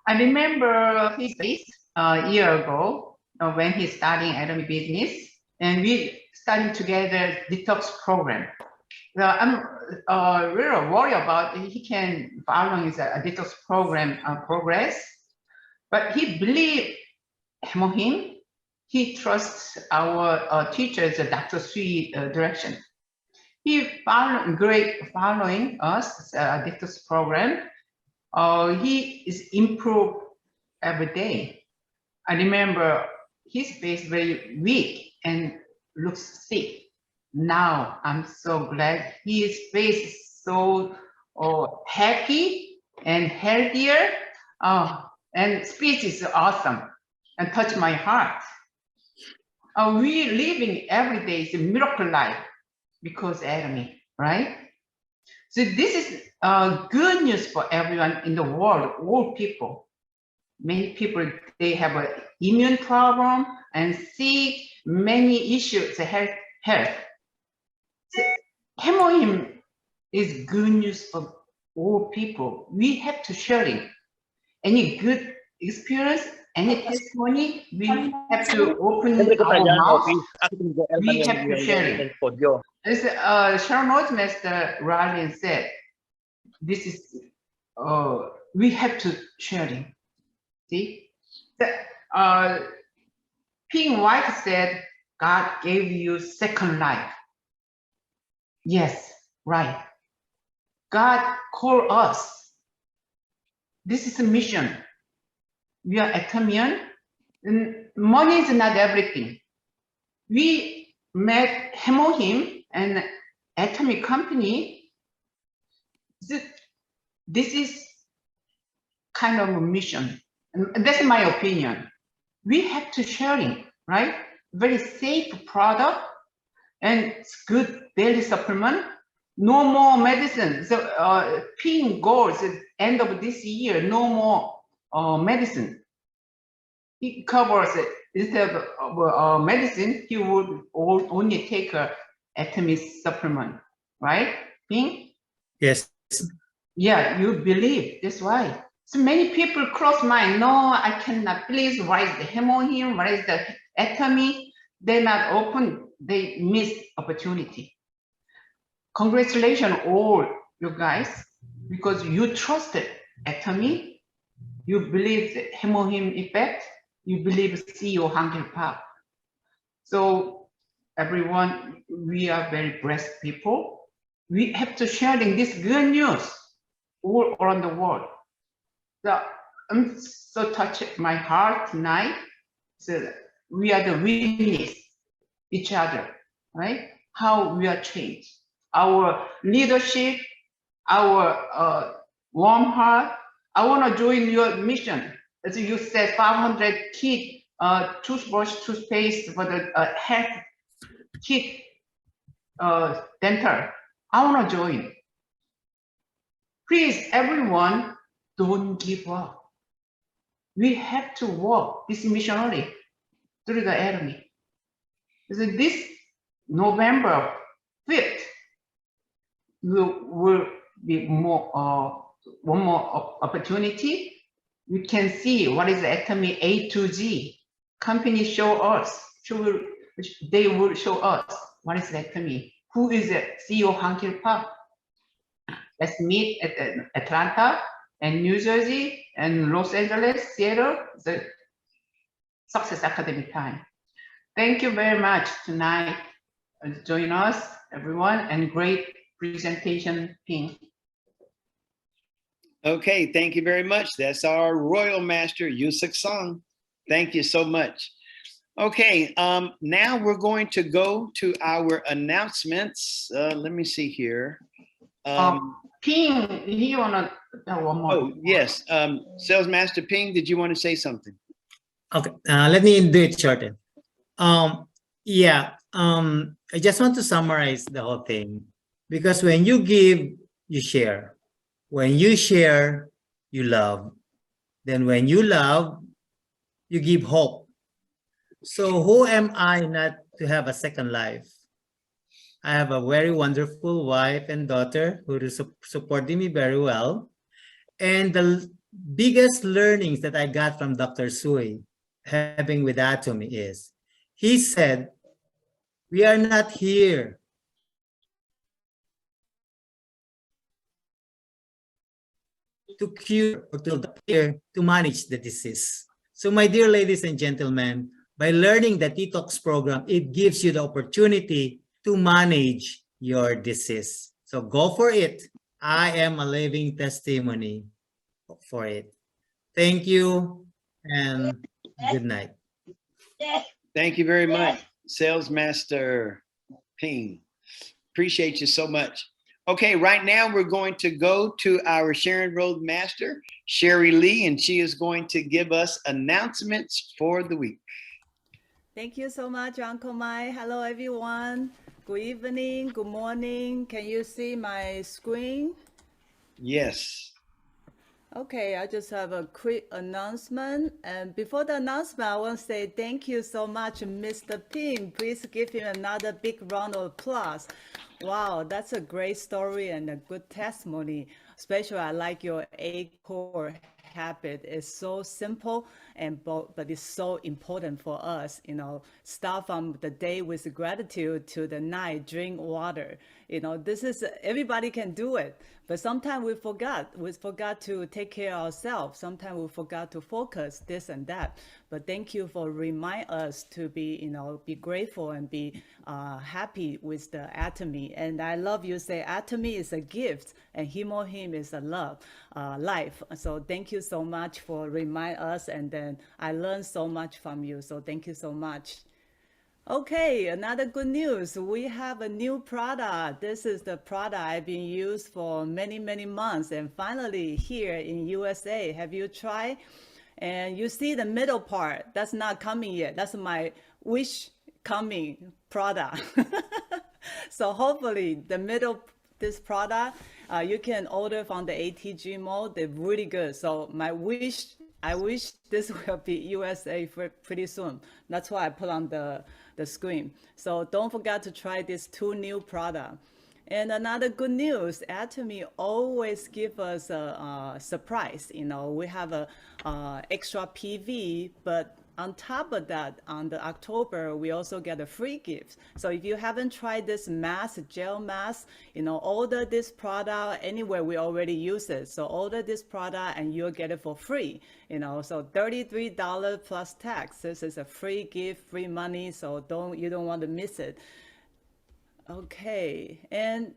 I remember his face a year ago when he's starting Atomy business, and we starting together detox program. So I'm really worried about he can follow his detox program progress, but he believes Hemohim. He trusts our teachers, Dr. Sui direction. He following us detox program. He is improved every day. I remember his face very weak and looks sick. Now I'm so glad his face is so happy and healthier. And speech is awesome and touch my heart. We living every day is a miracle life because Atomy, right? So this is good news for everyone in the world, all people. Many people, they have an immune problem and see many issues, health. So, Hemohim is good news for all people. We have to share it. Any good experience, any testimony, we have to open our mouth. We have to share it. As Sharon Rose Master Ryan said, this is, we have to share it. See? Ping White said, God gave you second life. Yes, right. God called us. This is a mission. We are Atomian. And money is not everything. We met Hemohim and Atomy company. This is kind of a mission. And that's my opinion. We have to sharing, right? Very safe product and it's good daily supplement. No more medicine. So Ping goals at end of this year, no more medicine. He covers it. Instead of medicine, he would only take a Atomy supplement, right? Ping? Yes. Yeah, you believe. That's why. So many people cross mind. No, I cannot. Please, what is the Hemohim? What is the Atomy? They're not open. They miss opportunity. Congratulations, all you guys, because you trusted Atomy. You believe the Hemohim effect. You believe CEO Hangul Park. So everyone, we are very blessed people. We have to sharing this good news all around the world. So I'm so touched my heart tonight. So we are the witness each other, right? How we are changed. Our leadership, our warm heart. I want to join your mission. As you said, 500 kit toothbrush, toothpaste for the health kit dental. I want to join. Please, everyone, don't give up. We have to walk this missionary through the enemy. So this November 5th will be more one more opportunity. We can see what is the Atomy A to Z. Companies show us, they will show us what is the Atomy. Who is the CEO Hangul Park? Let's meet at Atlanta and New Jersey and Los Angeles, Seattle, the Success Academy time. Thank you very much tonight. Join us, everyone, and great presentation, Ping. Okay, thank you very much. That's our Royal Master, Yusuk Song. Thank you so much. Okay, now we're going to go to our announcements. Let me see here. Ping, you want to one more? Oh, yes. Sales Master Ping, did you want to say something? Okay, let me do it shorter. I just want to summarize the whole thing, because when you give, you share. When you share, you love. Then when you love, you give hope. So who am I not to have a second life? I have a very wonderful wife and daughter who is supporting me very well. And the biggest learnings that I got from Dr. Sui having with Atomy is, he said, we are not here to cure or to manage the disease. So my dear ladies and gentlemen, by learning the detox program, it gives you the opportunity to manage your disease. So go for it. I am a living testimony for it. Thank you and good night. Thank you very much, Sales Master Ping. Appreciate you so much. Okay, right now we're going to go to our Sharon Road Master, Sherry Lee, and she is going to give us announcements for the week. Thank you so much, Uncle Mike. Hello, everyone. Good evening, good morning. Can you see my screen? Yes. Okay, I just have a quick announcement. And before the announcement, I want to say thank you so much, Mr. Ping. Please give him another big round of applause. Wow, that's a great story and a good testimony. Especially, I like your 8-core habit. It's so simple but it's so important for us. You know, start from the day with gratitude to the night, drink water. You know, this is, everybody can do it, But sometimes we forgot to take care of ourselves. Sometimes we forgot to focus this and that. But thank you for remind us to be, be grateful and be happy with the Atomy. And I love you say Atomy is a gift and him or him is a love, life. So thank you so much for remind us. And then I learned so much from you. So thank you so much. Okay, another good news. We have a new product. This is the product I've been used for many, many months. And finally here in USA, have you tried? And you see the middle part, that's not coming yet. That's my wish coming product. So hopefully the middle, this product, you can order from the ATG Mall. They're really good. So I wish this will be USA for pretty soon. That's why I put on the screen. So don't forget to try these 2 new products. And another good news, Atomy always give us a surprise. We have a extra PV, but on top of that, on the October, we also get a free gift. So if you haven't tried this mask, gel mask, order this product anywhere. We already use it. So order this product and you'll get it for free. So $33 plus tax. This is a free gift, free money. So you don't want to miss it. Okay, and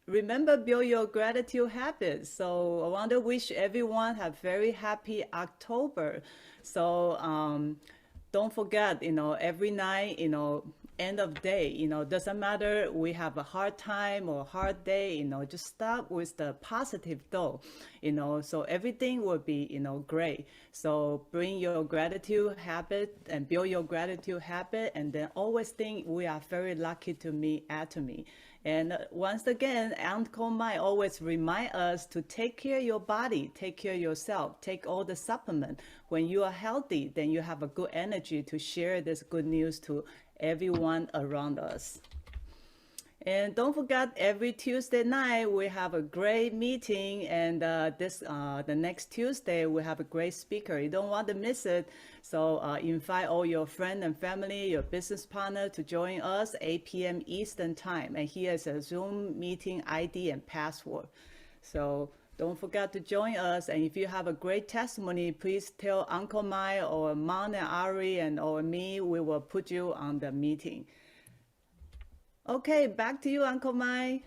remember, build your gratitude habits. So I want to wish everyone have very happy October. So don't forget, every night, end of day, doesn't matter we have a hard time or hard day, just start with the positive though, so everything will be, great. So bring your gratitude habit and build your gratitude habit, and then always think we are very lucky to meet Atomy. And once again, Uncle Mike always remind us to take care of your body, take care of yourself, take all the supplement. When you are healthy, then you have a good energy to share this good news to everyone around us. And don't forget, every Tuesday night we have a great meeting, and the next Tuesday we have a great speaker. You don't want to miss it. So invite all your friends and family, your business partner to join us 8 p.m. Eastern time. And here's a Zoom meeting ID and password. So don't forget to join us. And if you have a great testimony, please tell Uncle Mike or Mom and Ari or me. We will put you on the meeting. Okay, back to you, Uncle Mike.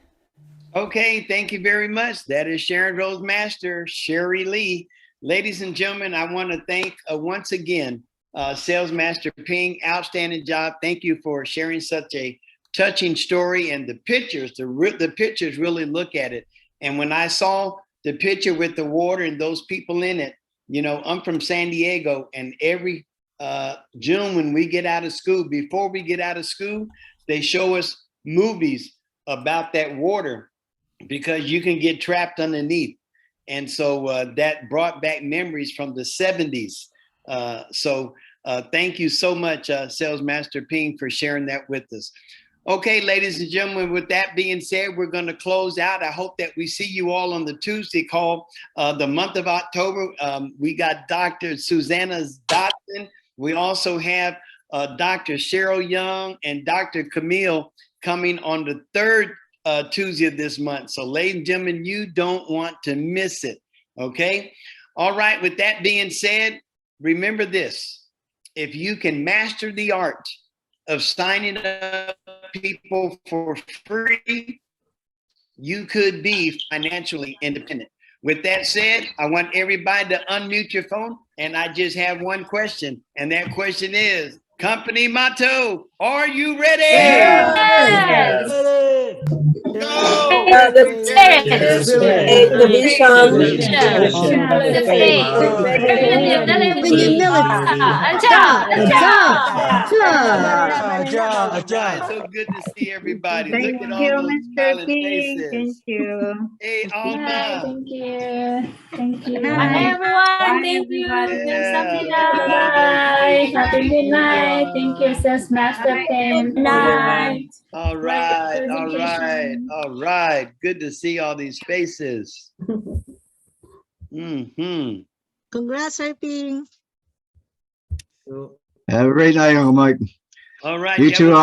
Okay, thank you very much. That is Sharon Rose Master, Sherry Lee. Ladies and gentlemen, I want to thank once again, Sales Master Ping, outstanding job. Thank you for sharing such a touching story, and the pictures, the pictures really look at it. And when I saw the picture with the water and those people in it, I'm from San Diego, and every June when we get out of school, before we get out of school, they show us movies about that water because you can get trapped underneath. And so that brought back memories from the 70s. So thank you so much, Sales Master Ping, for sharing that with us. Okay, ladies and gentlemen, with that being said, we're going to close out. I hope that we see you all on the Tuesday call. The month of October, we got Dr. Susanna Dotson. We also have Dr. Cheryl Young and Dr. Camille coming on the 3rd Tuesday of this month. So ladies and gentlemen, you don't want to miss it. Okay. All right. With that being said, remember this: if you can master the art of signing up people for free, you could be financially independent. With that said, I want everybody to unmute your phone, and I just have one question, and that question is, Company Motto, are you ready? Yes. Go! The spirit, The vision, the faith, the humility. It's so good to see everybody. Look Thank at all you, those Mr. smiling Ping. faces. Thank you. Hey, Alma. Thank you. Thank you. Bye, everyone. Bye, Thank you. everybody. Yeah, look at all those faces. Happy good night. Thank you, Sales Master Ping. Good night. All right, all right, all right. Good to see all these faces. Congrats, Sir Ping. Have a great night, Uncle Mike. All right. You too.